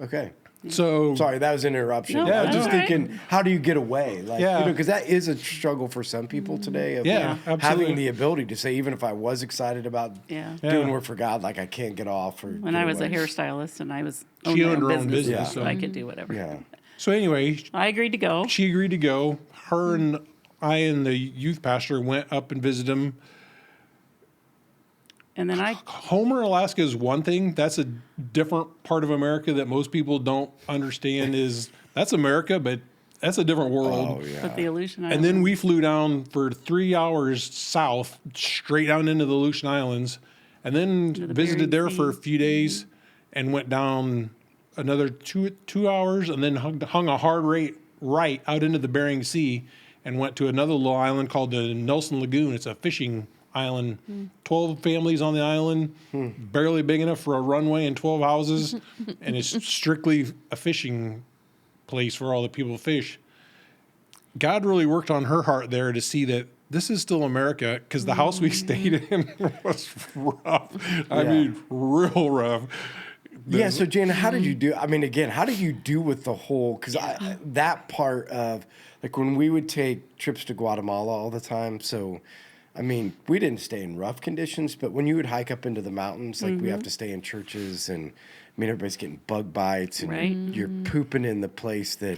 S2: okay.
S4: So
S2: Sorry, that was an interruption.
S3: No,
S2: I was
S3: that's
S2: just
S3: all right.
S2: thinking, how do you get away? Like,
S4: Yeah.
S2: because that is a struggle for some people today. Of
S4: Yeah,
S2: having
S4: absolutely.
S2: the ability to say, even if I was excited about
S3: Yeah.
S2: doing
S4: Yeah.
S2: work for God, like I can't get off. Or
S3: When
S2: get
S3: I was a
S2: away.
S3: hairstylist and I was
S4: She owned her own
S3: business,
S4: business,
S3: so
S4: so-
S3: I could do whatever.
S2: Yeah.
S4: So anyway,
S3: I agreed to go.
S4: she agreed to go. Her and I and the youth pastor went up and visited him.
S3: And then I
S4: Homer, Alaska is one thing. That's a different part of America that most people don't understand is that's America, but that's a different world.
S2: Oh, yeah.
S3: put the Aleutian
S4: And then
S3: Islands.
S4: we flew down for 3 hours south, straight down into the Aleutian Islands, and then
S3: the
S4: visited
S3: Bering
S4: there for a
S3: Sea.
S4: few days and went down another two hours and then hung a hard right out into the Bering Sea and went to another little island called the Nelson Lagoon. It's a fishing island. 12 families on the island, barely big enough for a runway and 12 houses, and it's strictly a fishing place for all the people to fish. God really worked on her heart there to see that this is still America, because the house we stayed in was rough. I
S2: Yeah.
S4: mean, real rough.
S2: Yeah. So, Jana, how did you do? I mean, again, how did you do with the whole? Because that part of like when we would take trips to Guatemala all the time. So, I mean, we didn't stay in rough conditions, but when you would hike up into the mountains, like we have to stay in churches, and I mean, everybody's getting bug bites, and
S3: Right.
S2: you're pooping in the place that,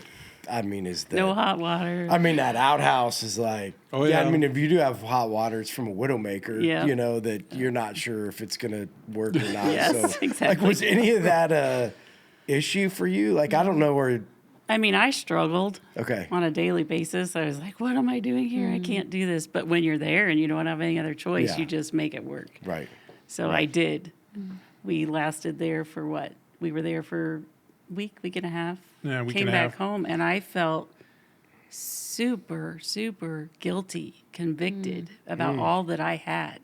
S2: I mean, is the
S3: no hot water.
S2: I mean, that outhouse is like,
S4: Oh,
S2: yeah.
S4: yeah.
S2: I mean, if you do have hot water, it's from a Widowmaker,
S3: Yeah.
S2: you know, that you're not sure if it's going to work or not.
S3: Yes,
S2: so, Like,
S3: exactly.
S2: was any of that a issue for you? Like, I don't know where,
S3: I mean, I struggled
S2: okay.
S3: on a daily basis. I was like, what am I doing here? I can't do this. But when you're there and you don't have any other choice,
S2: Yeah.
S3: you just make it work.
S2: Right.
S3: So I did. We lasted there for what? We were there for week and a half.
S4: Yeah, week
S3: Came
S4: and a
S3: back
S4: half.
S3: home and I felt super, super guilty, convicted about all that I had.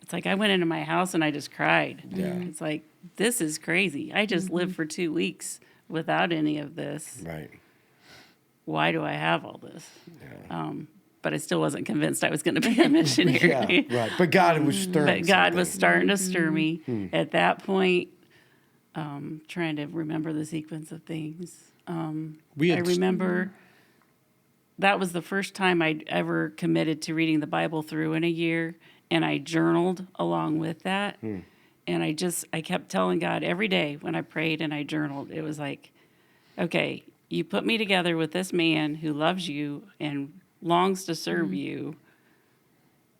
S3: It's like I went into my house and I just cried.
S2: Yeah.
S3: It's like, this is crazy. I just lived for 2 weeks without any of this.
S2: Right.
S3: Why do I have all this? But I still wasn't convinced I was going to be a missionary.
S2: Yeah. Right. But God was stirring.
S3: But God was
S2: something.
S3: starting to stir me at that point, trying to remember the sequence of things.
S4: We
S3: I
S4: had
S3: remember that was the first time I'd ever committed to reading the Bible through in a year, and I journaled along with that. And I kept telling God every day when I prayed and I journaled, it was like, okay, you put me together with this man who loves you and longs to serve you.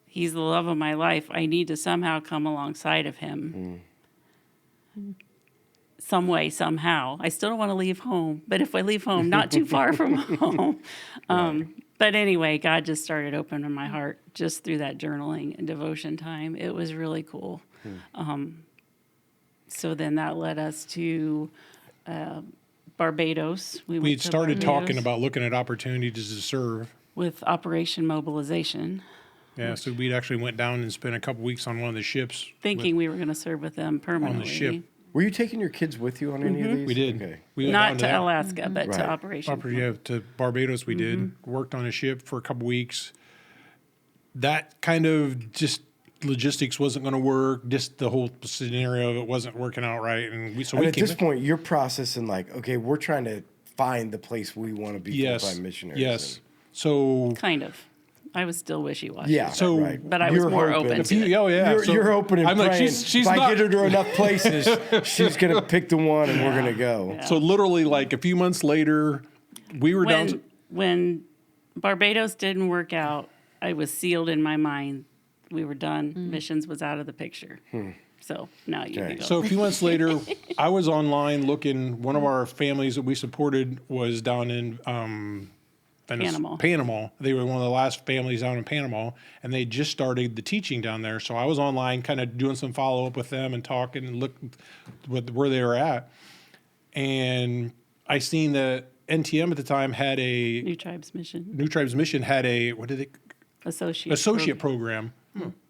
S3: He's the love of my life. I need to somehow come alongside of him. Some way, somehow. I still don't want to leave home, but if I leave home, not too far from home. But anyway, God just started opening my heart just through that journaling and devotion time. It was really cool. So then that led us to Barbados. We
S4: We'd
S3: went to
S4: started
S3: Barbados
S4: talking about looking at opportunities to serve.
S3: with Operation Mobilization,
S4: Yeah, so we'd actually went down and spent a couple weeks on one of the ships.
S3: thinking we were going to serve with them permanently.
S4: ship.
S2: Were you taking your kids with you on any of these?
S4: We did.
S2: Okay.
S4: We went
S3: Not
S4: down
S3: to
S4: that.
S3: Alaska, but
S2: Right.
S3: to Operation.
S4: Yeah, to Barbados we did. Worked on a ship for a couple weeks. That kind of just logistics wasn't going to work. Just the whole scenario of it wasn't working out right. And
S2: And
S4: we
S2: at
S4: came
S2: this point, you're processing like, okay, we're trying to find the place we want to be
S4: yes,
S2: full-time missionaries.
S4: yes. So
S3: Kind of. I was still wishy-washy.
S2: Yeah.
S4: So-
S2: right.
S3: But I was
S2: You're
S3: more
S2: hoping-
S3: open
S4: if
S3: to
S4: you,
S3: it.
S4: oh yeah,
S2: You're,
S4: so
S2: you're hoping and
S4: I'm like,
S2: praying.
S4: she's
S2: if I
S4: not.
S2: get her to enough places, she's gonna pick the one, and we're gonna go.
S4: So literally, like a few months later, we were down.
S3: When Barbados didn't work out, I was sealed in my mind. We were done. Missions was out of the picture. So now you
S2: Okay.
S3: can go.
S4: So a few months later, I was online looking. One of our families that we supported was down in Panama. They were one of the last families down in Panama, and they just started the teaching down there. So I was online, kind of doing some follow up with them and talking and looking with where they were at. And I seen that NTM at the time had a
S3: New Tribes Mission.
S4: New Tribes Mission had a associate program.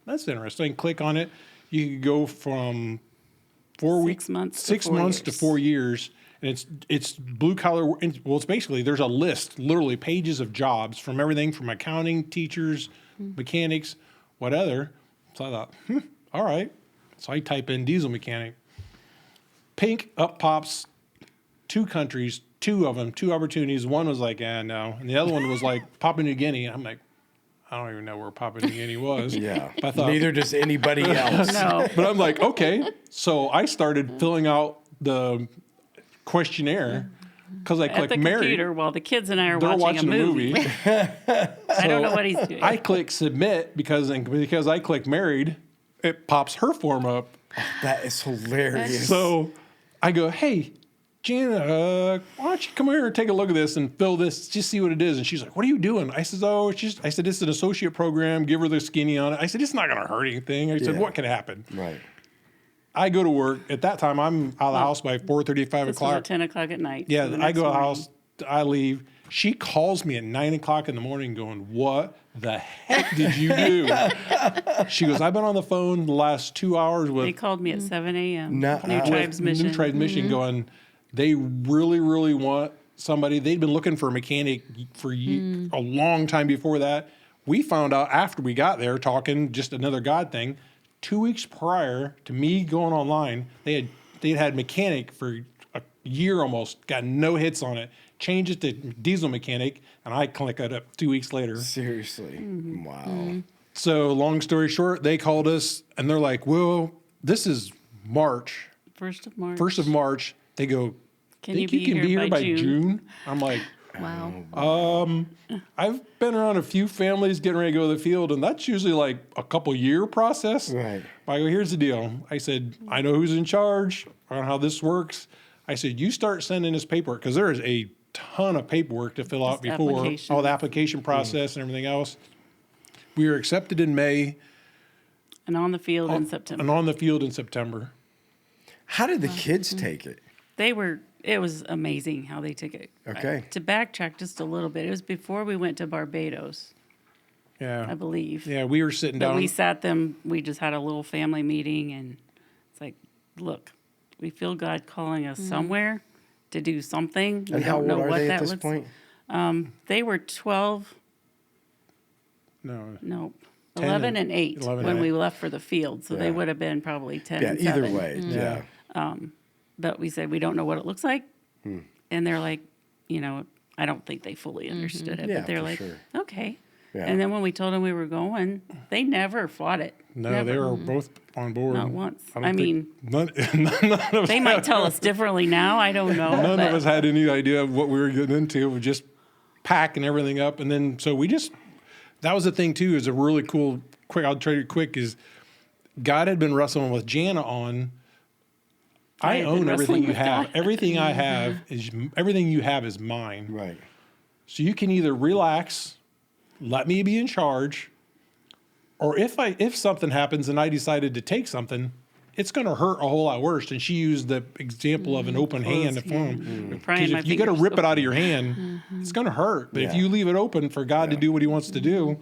S4: That's interesting. Click on it. You could go from 4 weeks,
S3: 6 months
S4: to 4 years, and it's blue collar. Well, it's basically there's a list, literally pages of jobs from everything from accounting, teachers, mechanics, whatever. So I thought, all right. So I type in diesel mechanic. Pink up pops 2 countries, 2 of them, 2 opportunities. One was like, no, and the other one was like Papua New Guinea. I'm like, I don't even know where Papua New Guinea was.
S2: Yeah.
S4: But I thought,
S2: Neither does anybody else.
S3: No.
S4: but I'm like, okay. So I started filling out the questionnaire because I
S3: At
S4: clicked
S3: the
S4: married.
S3: computer while the kids and I are
S4: They're
S3: watching a movie. I don't know what he's doing.
S4: I click submit because I click married, it pops her form up.
S2: That is hilarious.
S4: So I go, hey, Jana, why don't you come here and take a look at this and fill this, just see what it is. And she's like, what are you doing? I said, it's an associate program. Give her the skinny on it. I said, it's not going to hurt anything. I said,
S2: Yeah.
S4: what could happen?
S2: Right.
S4: I go to work. At that time, I'm out of the house by 4:30, 5
S3: This was
S4: o'clock.
S3: at 10 o'clock at night.
S4: Yeah,
S3: so the
S4: I
S3: next
S4: go to the
S3: morning.
S4: house. I leave. She calls me at 9 o'clock in the morning going, what the heck did you do? She goes, I've been on the phone the last 2 hours
S3: They
S4: with
S3: called me at 7 a.m.
S2: Nuh-uh.
S3: New Tribes Mission.
S4: New Tribes Mission going, they really, really want somebody. They'd been looking for a mechanic for a long time before that. We found out after we got there, talking, just another God thing, 2 weeks prior to me going online, they'd had mechanic for a year almost, got no hits on it, changed it to diesel mechanic, and I click it up 2 weeks later.
S2: Seriously. Wow.
S4: So long story short, they called us and they're like, well, this is March,
S3: 1st of March.
S4: 1st of March. They go,
S3: Can
S4: think
S3: you
S4: you can be here by June? I'm like,
S1: Wow.
S4: I've been around a few families getting ready to go to the field, and that's usually like a couple year process.
S2: Right.
S4: I go, here's the deal. I said, I know who's in charge. I know how this works. I said, you start sending us paperwork, because there is a ton of paperwork to fill out
S3: Just
S4: before
S3: applications.
S4: all the application process and everything else. We were accepted in May
S3: And on the field in
S4: and
S3: September.
S4: on the field in September.
S2: How did the kids take it?
S3: It was amazing how they took it.
S2: Okay.
S3: To backtrack just a little bit, it was before we went to Barbados, I
S4: Yeah.
S3: believe.
S4: Yeah, we were sitting
S3: But
S4: down.
S3: we just had a little family meeting, and it's like, look, we feel God calling us somewhere to do something. We
S2: And how
S3: don't
S2: old
S3: know
S2: are
S3: what
S2: they
S3: that
S2: at this
S3: looks.
S2: point?
S3: They were 12,
S4: No.
S3: no,
S4: 10
S3: 11
S4: and
S3: and 8
S4: 11
S3: when
S4: and
S3: we
S4: 8.
S3: left for the field. So they
S2: Yeah.
S3: would have been probably 10
S2: Yeah,
S3: and
S2: either
S3: 7.
S2: way. Yeah.
S3: But we said, we don't know what it looks like. And they're like, I don't think they fully understood it.
S2: Yeah,
S3: but they're
S2: for
S3: like,
S2: sure.
S3: okay.
S2: Yeah.
S3: And then when we told them we were going, they never fought it.
S4: No,
S3: Never.
S4: they were both on board.
S3: Not once.
S4: don't
S3: I
S4: think- none of
S3: They might tell us differently now. I don't know.
S4: None
S3: but
S4: of us had any idea of what we were getting into. We just packing everything up, and then so that was the thing too. Is a really cool. I'll tell you quick. Is God had been wrestling with Jana on. I
S3: had been
S4: own everything
S3: wrestling
S4: you
S3: with
S4: have.
S3: God.
S4: Everything I have is everything you have is mine.
S2: Right.
S4: So you can either relax, let me be in charge, or if something happens and I decided to take something, it's going to hurt a whole lot worse. And she used the example of an open hand.
S3: Closed hand.
S4: Because
S3: Prying my
S4: if you got to
S3: fingers
S4: rip it out of
S3: open.
S4: your hand, it's going to hurt. But if
S2: Yeah.
S4: you leave it open for God to do what He wants to do,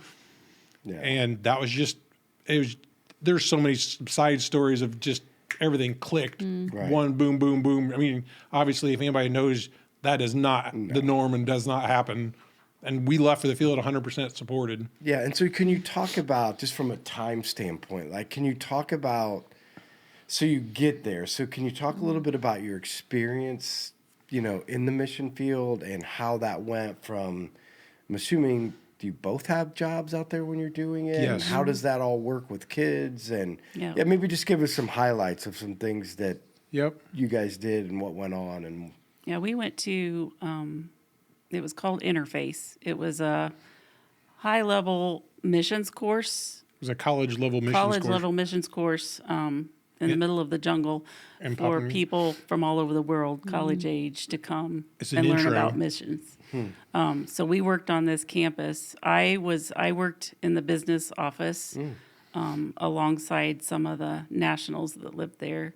S2: Yeah.
S4: and that was just there's so many side stories of just everything clicked.
S2: Right.
S4: One boom, boom, boom. I mean, obviously, if anybody knows, that is not the norm and does not happen. And we left for the field 100% supported.
S2: Yeah, and so can you talk about, just from a time standpoint, like can you talk about, so you get there, so can you talk a little bit about your experience, in the mission field and how that went from, I'm assuming, do you both have jobs out there when you're doing it? And
S4: Yes.
S2: how does that all work with kids? And
S3: Yeah.
S2: maybe just give us some highlights of some things that
S4: Yep.
S2: you guys did and what went on. And
S3: Yeah, we went to, it was called Interface. It was a high-level missions course,
S4: It was a college level mission course.
S3: missions course. And in the middle of the jungle
S4: And
S3: for
S4: Papua-
S3: people from all over the world, college age, to come
S4: It's an
S3: and learn
S4: intro.
S3: about missions. So we worked on this campus. I worked in the business office alongside some of the nationals that lived there,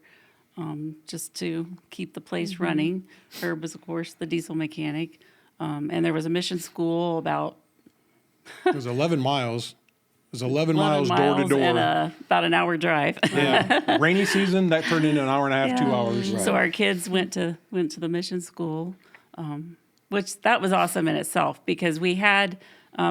S3: just to keep the place running. Herb was, of course, the diesel mechanic. And there was a mission school about
S4: It was 11 miles. It was 11
S3: 11
S4: miles door to
S3: miles
S4: door.
S3: and about an hour drive.
S4: Yeah. Rainy season, that turned into an hour and a half, 2 hours.
S3: So our kids went to the mission school, which that was awesome in itself because we had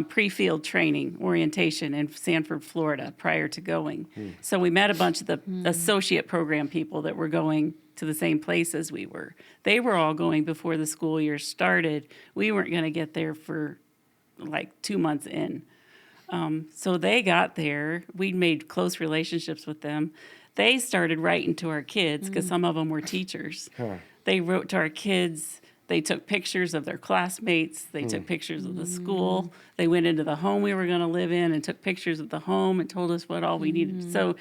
S3: pre-field training orientation in Sanford, Florida, prior to going. So we met a bunch of the associate program people that were going to the same place as we were. They were all going before the school year started. We weren't going to get there for like 2 months in. So they got there. We made close relationships with them. They started writing to our kids because some of them were teachers. They wrote to our kids. They took pictures of their classmates. They took pictures of the school. They went into the home we were going to live in and took pictures of the home and told us what all we needed. So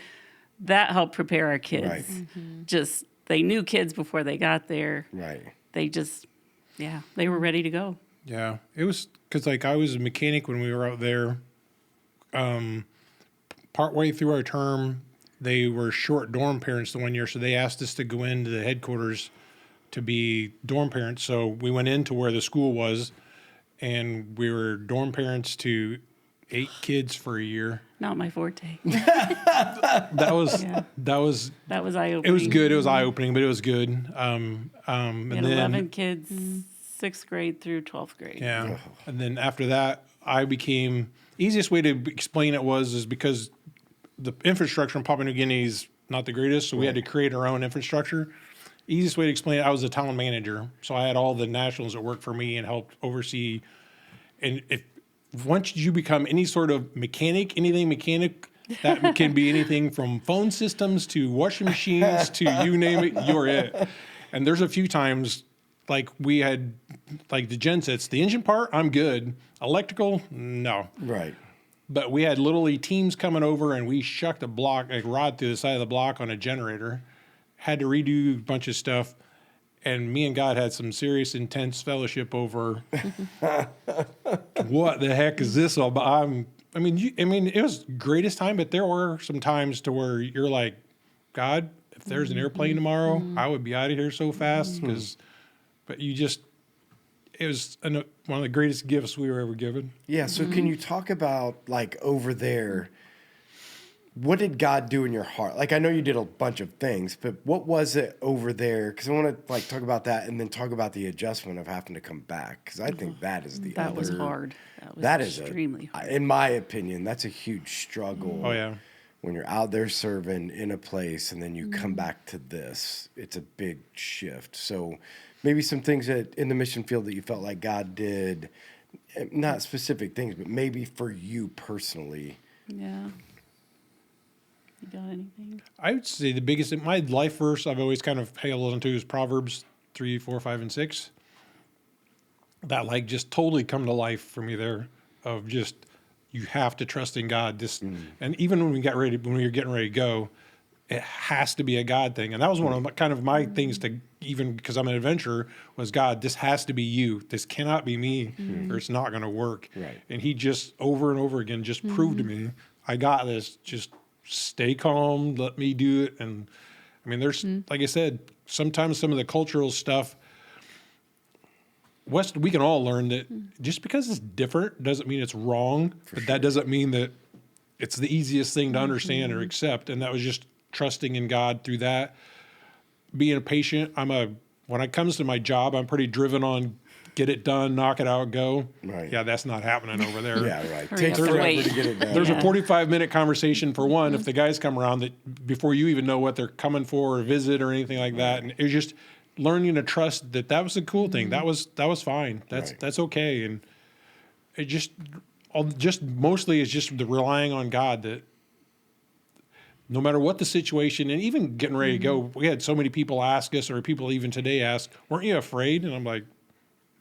S3: that helped prepare our kids.
S2: Right.
S3: Just, they knew kids before they got there.
S2: Right.
S3: They just, they were ready to go.
S4: Yeah. It was because, like, I was a mechanic when we were out there. Partway through our term, they were short dorm parents the 1 year, so they asked us to go into the headquarters to be dorm parents. So we went into where the school was, and we were dorm parents to 8 kids for a year.
S3: Not my forte.
S4: That was
S3: That was eye-opening.
S4: it was good. It was eye opening, but it was good. And
S3: We had
S4: then
S3: 11 kids, 6th grade through 12th grade.
S4: yeah, and then after that, I became easiest way to explain it is because the infrastructure in Papua New Guinea is not the greatest, so we had to create our own infrastructure. Easiest way to explain it, I was a town manager, so I had all the nationals that worked for me and helped oversee. And if once you become any sort of mechanic, anything mechanic, that can be anything from phone systems to washing machines to you name it, you're it. And there's a few times, like we had, like the gensets, the engine part, I'm good. Electrical, no.
S2: Right.
S4: But we had literally teams coming over and we shucked a rod through the side of the block on a generator. Had to redo a bunch of stuff. And me and God had some serious, intense fellowship over what the heck is this all about? I mean, it was greatest time, but there were some times to where you're like, God, if there's an airplane tomorrow, I would be out of here so fast. But it was one of the greatest gifts we were ever given.
S2: Yeah. So can you talk about, like, over there, what did God do in your heart? Like, I know you did a bunch of things, but what was it over there? Because I want to, like, talk about that and then talk about the adjustment of having to come back. Because I think that is
S3: That was hard.
S2: That is
S3: extremely hard.
S2: in my opinion, that's a huge struggle.
S4: Oh, yeah.
S2: When you're out there serving in a place and then you come back to this, it's a big shift. So maybe some things that in the mission field that you felt like God did, not specific things, but maybe for you personally.
S3: Yeah. You got anything?
S4: I would say the biggest in my life verse I've always kind of held on to is Proverbs 3, 4, 5, and 6. That like just totally come to life for me there of just you have to trust in God. And even when we were getting ready to go, it has to be a God thing. And that was one of my things to even because I'm an adventurer was God, this has to be you. This cannot be me or it's not going to work.
S2: Right.
S4: And he just over and over again just proved to me, I got this. Just stay calm, let me do it. And I mean, there's, like I said, sometimes some of the cultural stuff, we can all learn that just because it's different doesn't mean it's wrong, but that doesn't mean that it's the easiest thing to understand or accept. And that was just trusting in God through that. Being a patient, when it comes to my job, I'm pretty driven on get it done, knock it out, go.
S2: Right.
S4: Yeah, that's not happening over there.
S2: Yeah, right.
S3: Hurry
S2: Takes
S3: up and
S2: forever
S3: wait.
S2: to get it done.
S4: There's a 45-minute conversation for one. If the guys come around, that before you even know what they're coming for or visit or anything like that, and it was just learning to trust that was a cool thing. That was fine. That's okay. And it just mostly is just the relying on God that no matter what the situation, and even getting ready to go, we had so many people ask us, or people even today ask, "Weren't you afraid?" And I'm like,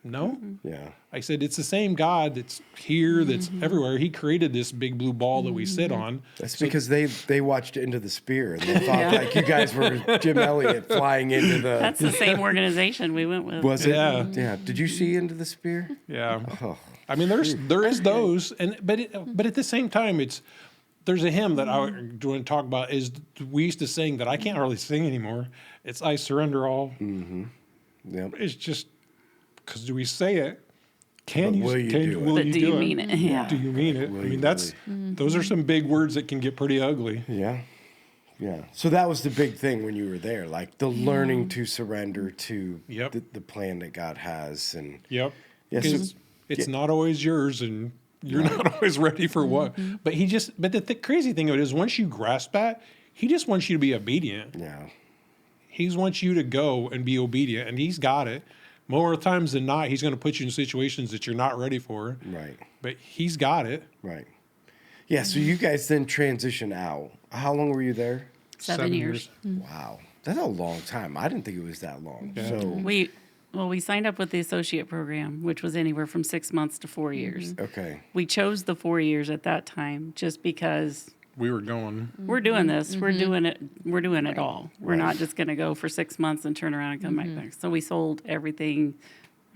S4: No.
S2: Yeah.
S4: I said, it's the same God that's here, that's everywhere. He created this big blue ball that we sit on.
S2: That's because they watched Into the Spear and they thought like you guys were Jim Elliott flying into the.
S3: That's the same organization we went with.
S2: Was it?
S4: Yeah.
S2: Yeah. Did you see Into the Spear?
S4: Yeah.
S2: Oh.
S4: I mean, there is those, but at the same time, there's a hymn that I want to talk about. Is we used to sing that I can't hardly sing anymore. It's I Surrender All.
S2: Mm-hmm. Yep.
S4: It's just because do we say it?
S2: But will you do it?
S3: But do you mean it? Yeah.
S4: Do you mean it?
S2: Will
S4: I
S2: you
S4: mean, those are some big words that can get pretty ugly.
S2: Yeah. Yeah. So that was the big thing when you were there, like the learning to surrender to the plan that God has. And
S4: Yep.
S2: yeah,
S4: Because it's not always yours and you're not always ready for what. But the crazy thing of it is once you grasp that, he just wants you to be obedient.
S2: Yeah.
S4: He wants you to go and be obedient, and he's got it. More times than not, he's going to put you in situations that you're not ready for.
S2: Right.
S4: But he's got it.
S2: Right. Yeah. So you guys then transition out. How long were you there?
S3: 7 years.
S2: Wow. That's a long time. I didn't think it was that long.
S4: Yeah.
S2: So
S3: We signed up with the associate program, which was anywhere from 6 months to 4 years.
S2: okay.
S3: We chose the 4 years at that time just because
S4: We were going.
S3: we're doing this. We're doing it. We're doing it all. We're not just going to go for 6 months and turn around and come back. So we sold everything,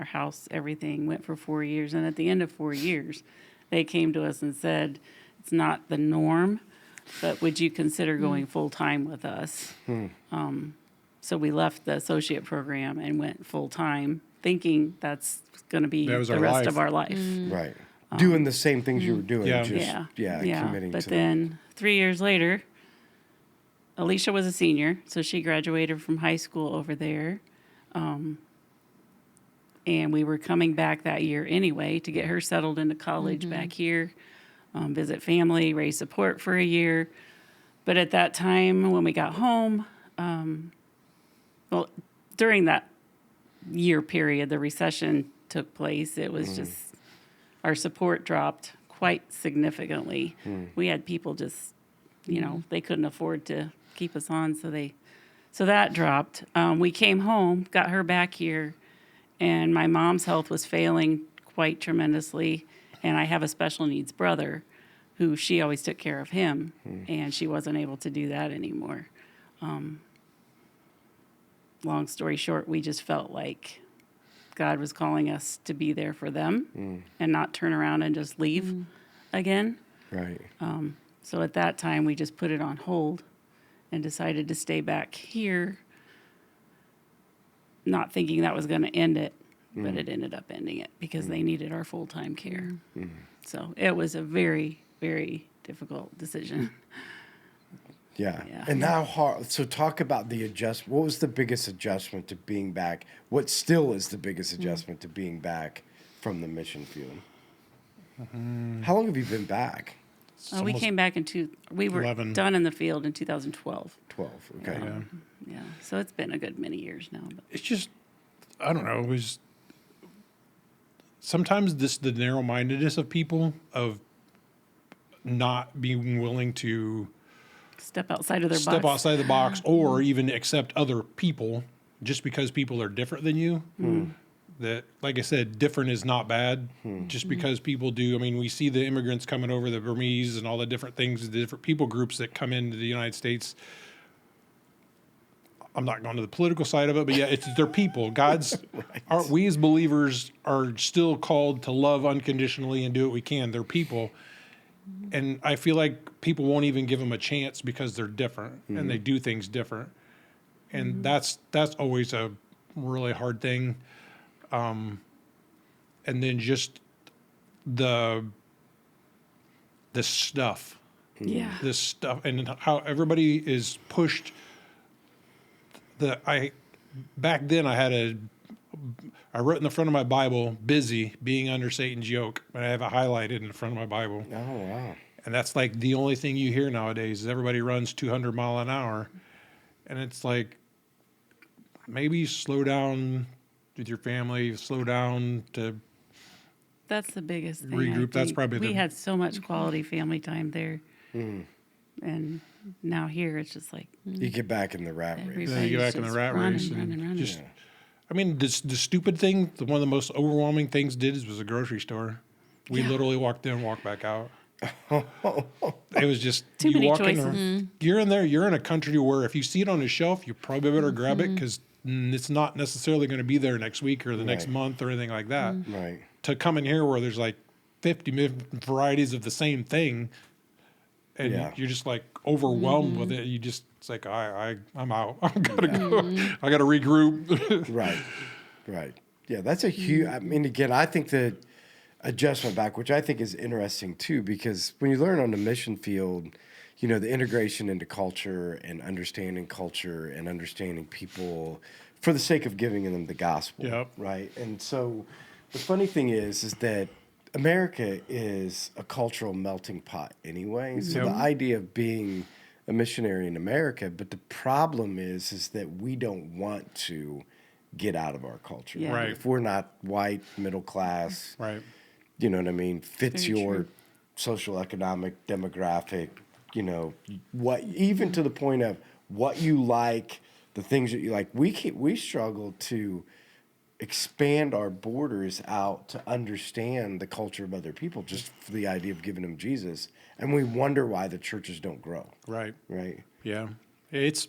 S3: our house, everything, went for 4 years. And at the end of 4 years, they came to us and said, it's not the norm, but would you consider going full time with us? So we left the associate program and went full time, thinking that's going to be
S4: That was
S3: the
S4: our
S3: rest
S4: life.
S3: of our life.
S2: Right. Doing the same things you were doing.
S4: Yeah.
S2: Just, committing
S3: But
S2: to
S3: then 3 years later, Alicia was a senior, so she graduated from high school over there. And we were coming back that year anyway to get her settled into college back here, visit family, raise support for a year. But at that time, when we got home, during that year period, the recession took place. It was just, our support dropped quite significantly. We had people just, they couldn't afford to keep us on, so that dropped. We came home, got her back here, and my mom's health was failing quite tremendously, and I have a special needs brother who she always took care of him, and she wasn't able to do that anymore. Long story short, we just felt like God was calling us to be there for them and not turn around and just leave again.
S2: Right.
S3: So at that time, we just put it on hold and decided to stay back here, not thinking that was going to end it, but it ended up ending it because they needed our full-time care. So it was a very, very difficult decision.
S2: Yeah.
S3: Yeah.
S2: And now, so talk about the adjustment. What was the biggest adjustment to being back? What still is the biggest adjustment to being back from the mission field? How long have you been back?
S3: We came back we were
S4: 11.
S3: done in the field in 2012.
S2: 12. Okay.
S3: Yeah, so it's been a good many years now. But.
S4: It's just, I don't know. It was sometimes the narrow-mindedness of people of not being willing to
S3: Step outside of their
S4: step
S3: box.
S4: outside the box or even accept other people just because people are different than you. That, like I said, different is not bad. Just because people do. I mean, we see the immigrants coming over, the Burmese and all the different things, the different people groups that come into the United States. I'm not going to the political side of it, but yeah, they're people. We as believers are still called to love unconditionally and do what we can. They're people. And I feel like people won't even give them a chance because they're different and they do things different. And that's always a really hard thing. And then just the stuff.
S3: Yeah.
S4: This stuff and how everybody is pushed. Back then I wrote in the front of my Bible, busy being under Satan's yoke, and I have it highlighted in the front of my Bible.
S2: Oh, wow.
S4: And that's like the only thing you hear nowadays is everybody runs 200 mile an hour. And it's like, maybe slow down with your family, slow down to
S3: That's the biggest thing.
S4: regroup. That's probably
S3: we had so much quality family time there, and now here it's just like
S2: You get back in the rat race.
S3: everybody's
S4: then you get back in the
S3: just
S4: rat
S3: running,
S4: race.
S3: running.
S4: Just, I mean, the stupid thing, one of the most overwhelming things was a grocery store. We literally walked in, walked back out. It was just
S3: Too
S4: you
S3: many
S4: walk
S3: choices.
S4: in there, you're in there. You're in a country where if you see it on a shelf, you probably better grab it because it's not necessarily going to be there next week or the next
S2: Right.
S4: month or anything like that.
S2: Right.
S4: To come in here where there's like 50 varieties of the same thing, and
S2: Yeah.
S4: you're just like overwhelmed with it. You just it's like I'm out. I'm gotta go. I gotta regroup.
S2: Right. Right. Yeah, that's a huge. I mean, again, I think that adjustment back, which I think is interesting too, because when you learn on the mission field, the integration into culture and understanding people for the sake of giving them the gospel.
S4: Yep.
S2: Right. And so the funny thing is that America is a cultural melting pot anyway. So
S4: Yep.
S2: the idea of being a missionary in America, but the problem is that we don't want to get out of our culture.
S3: Yeah.
S4: Right.
S2: If we're not white, middle class,
S4: Right.
S2: you know what I mean, fits
S3: Very
S2: your
S3: true.
S2: social, economic, demographic, what, even to the point of what you like, the things that you like. We struggle to expand our borders out to understand the culture of other people, just for the idea of giving them Jesus. And we wonder why the churches don't grow.
S4: Right.
S2: Right.
S4: Yeah. It's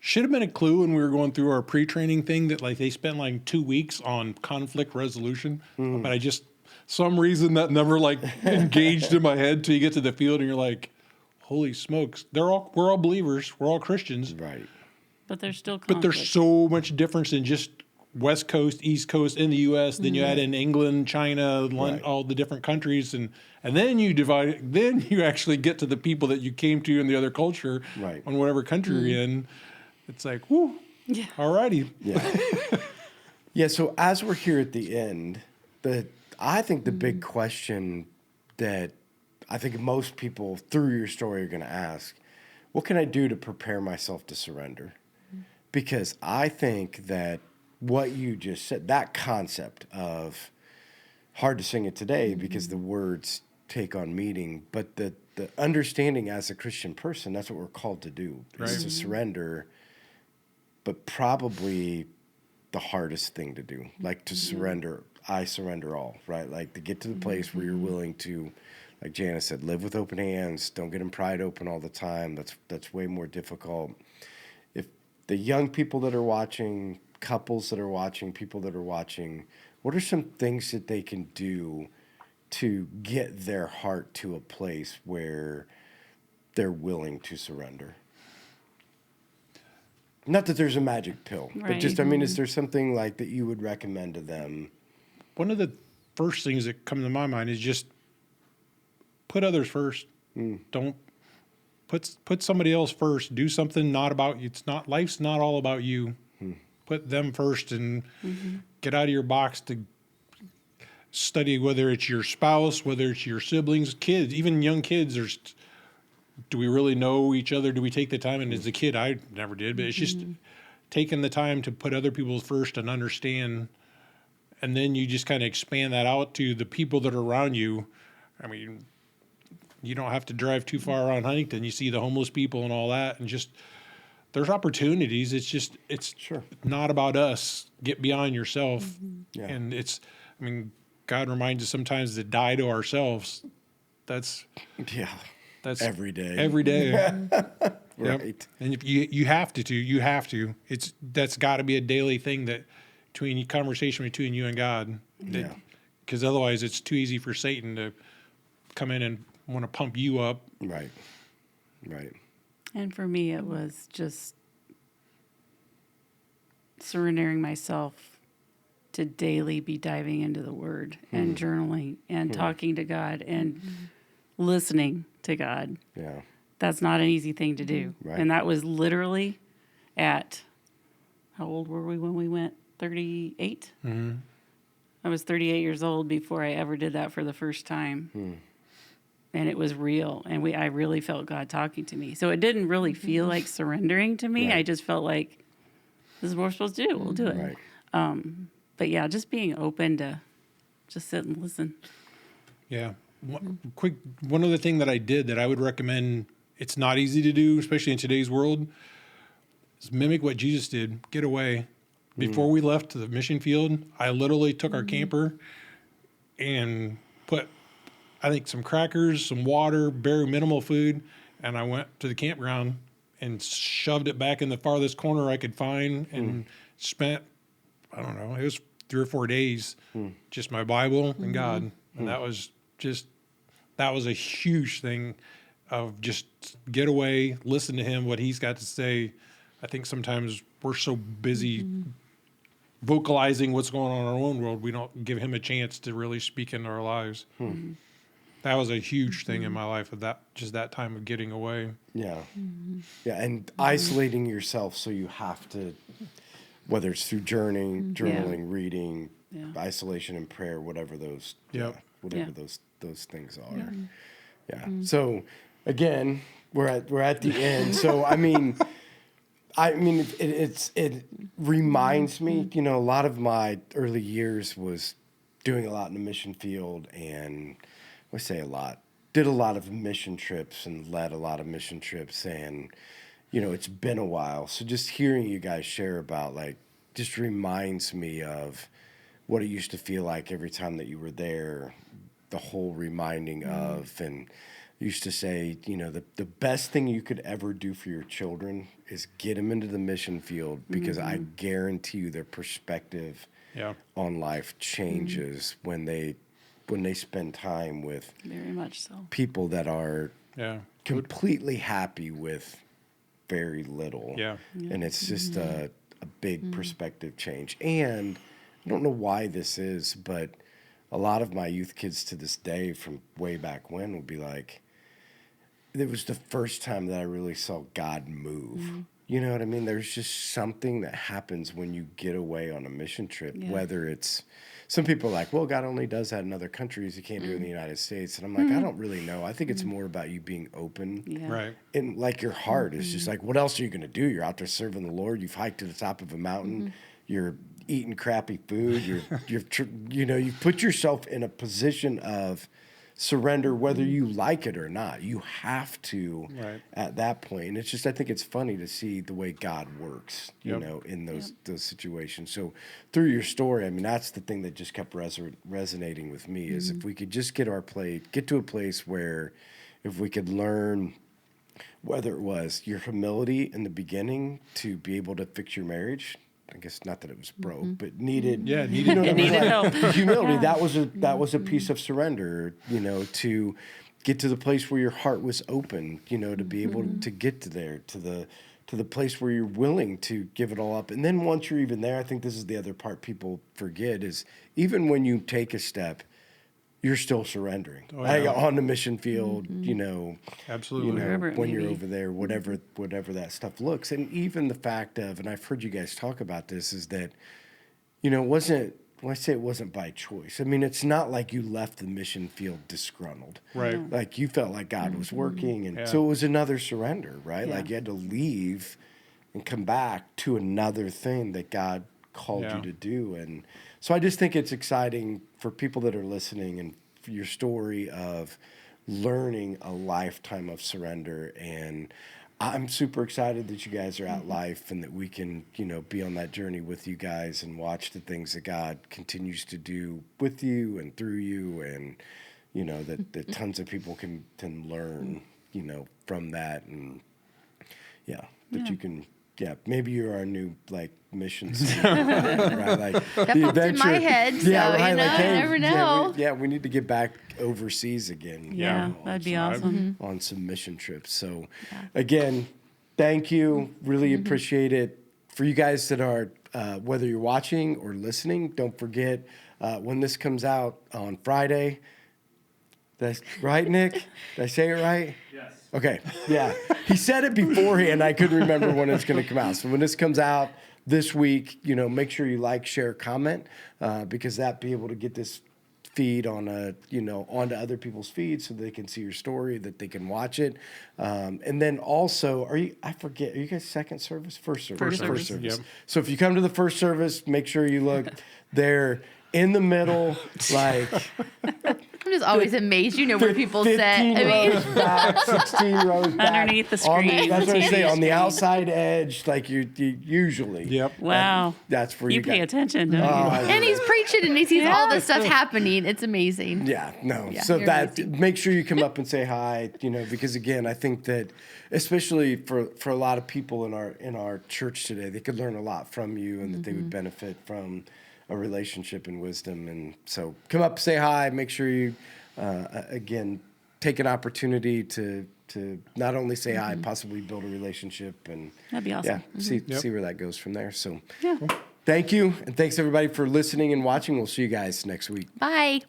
S4: should have been a clue when we were going through our pre-training thing that like they spent like 2 weeks on conflict resolution, but I just some reason that never like engaged in my head till you get to the field and you're like, holy smokes, we're all believers, we're all Christians,
S2: Right.
S3: But there's still
S4: but
S3: conflict.
S4: there's so much difference in just West Coast, East Coast in the U.S. Then you add in England, China,
S2: Right.
S4: all the different countries, and then you divide it. Then you actually get to the people that you came to in the other culture,
S2: Right.
S4: on whatever country you're in. It's like, whoo,
S3: Yeah.
S4: alrighty.
S2: Yeah. Yeah. So as we're here at the end, I think the big question that I think most people through your story are going to ask, what can I do to prepare myself to surrender? Because I think that what you just said, that concept of hard to sing it today because the words take on meaning, but the understanding as a Christian person, that's what we're called to do, is
S4: Right.
S2: to surrender, but probably the hardest thing to do, like to surrender. I surrender all, right? Like to get to the place where you're willing to, like Jana said, live with open hands, don't get in pride open all the time. That's way more difficult. If the young people that are watching, couples that are watching, people that are watching, what are some things that they can do to get their heart to a place where they're willing to surrender? Not that there's a magic pill, but just, I
S3: Right.
S2: mean, is there something like that you would recommend to them?
S4: One of the first things that come to my mind is just put others first. Don't put somebody else first. Do something not about you. It's not life's not all about you. Put them first and get out of your box to study, whether it's your spouse, whether it's your siblings, kids, even young kids. Do we really know each other? Do we take the time? And as a kid, I never did, but it's just taking the time to put other people first and understand. And then you just kind of expand that out to the people that are around you. I mean, you don't have to drive too far around Huntington. You see the homeless people and all that, and just there's opportunities. It's
S2: Sure.
S4: not about us. Get beyond yourself.
S2: Yeah.
S4: And I mean, God reminds us sometimes to die to ourselves. That's
S2: Yeah. Every day.
S4: Every day.
S2: Right.
S4: Yep. And if you have to. That's got to be a daily thing conversation between you and God.
S2: Yeah.
S4: Because otherwise, it's too easy for Satan to come in and want to pump you up.
S2: Right. Right.
S3: And for me, it was just surrendering myself to daily be diving into the Word and journaling and talking to God and listening to God.
S2: Yeah.
S3: That's not an easy thing to do.
S2: Right.
S3: And that was literally at, how old were we when we went? 38? I was 38 years old before I ever did that for the first time. And it was real. And I really felt God talking to me. So it didn't really feel like surrendering to me.
S2: Right.
S3: I just felt like, this is what we're supposed to do. We'll do it.
S2: Right.
S3: But yeah, just being open to just sit and listen.
S4: Yeah. One other thing that I did that I would recommend, it's not easy to do, especially in today's world, is mimic what Jesus did. Get away. Before we left to the mission field, I literally took our camper and put, I think, some crackers, some water, very minimal food, and I went to the campground and shoved it back in the farthest corner I could find and spent, I don't know, it was 3 or 4 days, just my Bible and God. And that was a huge thing of just get away, listen to him, what he's got to say. I think sometimes we're so busy vocalizing what's going on in our own world, we don't give him a chance to really speak into our lives. That was a huge thing in my life of that time of getting away.
S2: Yeah. Yeah. And isolating yourself. So you have to, whether it's through journaling, reading, isolation and prayer, whatever those, those things are. Yeah. So again, we're at the end. So, I mean, it reminds me, you know, a lot of my early years was doing a lot in the mission field, and I say a lot, did a lot of mission trips and led a lot of mission trips, and, you know, it's been a while. So just hearing you guys share about, like, just reminds me of what it used to feel like every time that you were there, the whole reminding of, and used to say, you know, the best thing you could ever do for your children is get them into the mission field, because I guarantee you their perspective on life changes when they spend time with
S3: Very much so.
S2: people that are completely happy with very little. And it's just a big perspective change. And I don't know why this is, but a lot of my youth kids to this day from way back when will be like, it was the first time that I really saw God move. You know what I mean? There's just something that happens when you get away on a mission trip, whether it's, some people are like, well, God only does that in other countries. He can't do it in the United States. And I'm like, I don't really know. I think it's more about you being open.
S4: Right.
S2: And like your heart is just like, what else are you going to do? You're out there serving the Lord. You've hiked to the top of a mountain. You're eating crappy food. You've put yourself in a position of surrender, whether you like it or not. You have to at that point. And it's just, I think it's funny to see the way God works, you know, in those situations. So through your story, I mean, that's the thing that just kept resonating with me is if we could just get to a place where if we could learn, whether it was your humility in the beginning to be able to fix your marriage. I guess not that it was broke, but needed.
S4: Yeah, needed.
S2: You know what I mean?
S3: Needed help.
S2: Humility. That was a piece of surrender. You know, to get to the place where your heart was open. You know, to be able to get to the place where you're willing to give it all up. And then once you're even there, I think this is the other part people forget is even when you take a step, you're still surrendering on the mission field, you know,
S4: Absolutely.
S2: you know,
S3: Wherever it
S2: when
S3: may
S2: you're
S3: be.
S2: over there, whatever that stuff looks. And even the fact of, and I've heard you guys talk about this, is that, you know, when I say it wasn't by choice, I mean, it's not like you left the mission field disgruntled.
S4: Right.
S2: Like you felt like God was working. And so it was another surrender, right? Like you had to leave and come back to another thing that God called you to do. And so I just think it's exciting for people that are listening and for your story of learning a lifetime of surrender. And I'm super excited that you guys are at Life and that we can, you know, be on that journey with you guys and watch the things that God continues to do with you and through you. And, you know, that tons of people can learn, you know, from that. And that you can, maybe you're our new, like, mission statement, right? Like,
S1: That popped in my head, so, you know, you never know.
S2: We need to get back overseas again.
S3: Yeah,
S2: you know,
S3: that'd be
S2: on
S3: awesome.
S2: on some mission trips. So, again, thank you. Really appreciate it. For you guys that are, whether you're watching or listening, don't forget when this comes out on Friday. That's right, Nick? Did I say it right?
S5: Yes.
S2: Okay, yeah. He said it beforehand. I couldn't remember when it's going to come out. So when this comes out this week, you know, make sure you like, share, comment, because that be able to get this feed on onto other people's feeds so they can see your story, that they can watch it. And then also, are you guys second service? First service.
S3: First service.
S4: Yep.
S2: So if you come to the first service, make sure you look there in the middle, like
S1: I'm just always amazed. You know where people sit.
S2: 15
S1: I mean,
S2: rows back, 16 rows back.
S3: Underneath the
S2: On
S3: screen,
S2: that's what I
S3: TV
S2: say, on the
S3: screen.
S2: outside edge, like you usually.
S4: Yep.
S3: Wow.
S2: That's where
S3: You
S2: you
S3: pay
S2: got-
S3: attention, don't you?
S1: and he's preaching and he sees all this stuff happening. It's amazing.
S2: Yeah, no.
S1: Yeah,
S2: So
S1: you're
S2: that
S1: amazing.
S2: make sure you come up and say hi, because again, I think that especially for a lot of people in our church today, they could learn a lot from you and that they would benefit from a relationship and wisdom. And so come up, say hi, make sure you again take an opportunity to not only say hi, possibly build a relationship and
S3: That'd be awesome.
S2: yeah, see where that goes from there. So
S3: Yeah.
S2: thank you, and thanks everybody for listening and watching. We'll see you guys next week.
S1: Bye.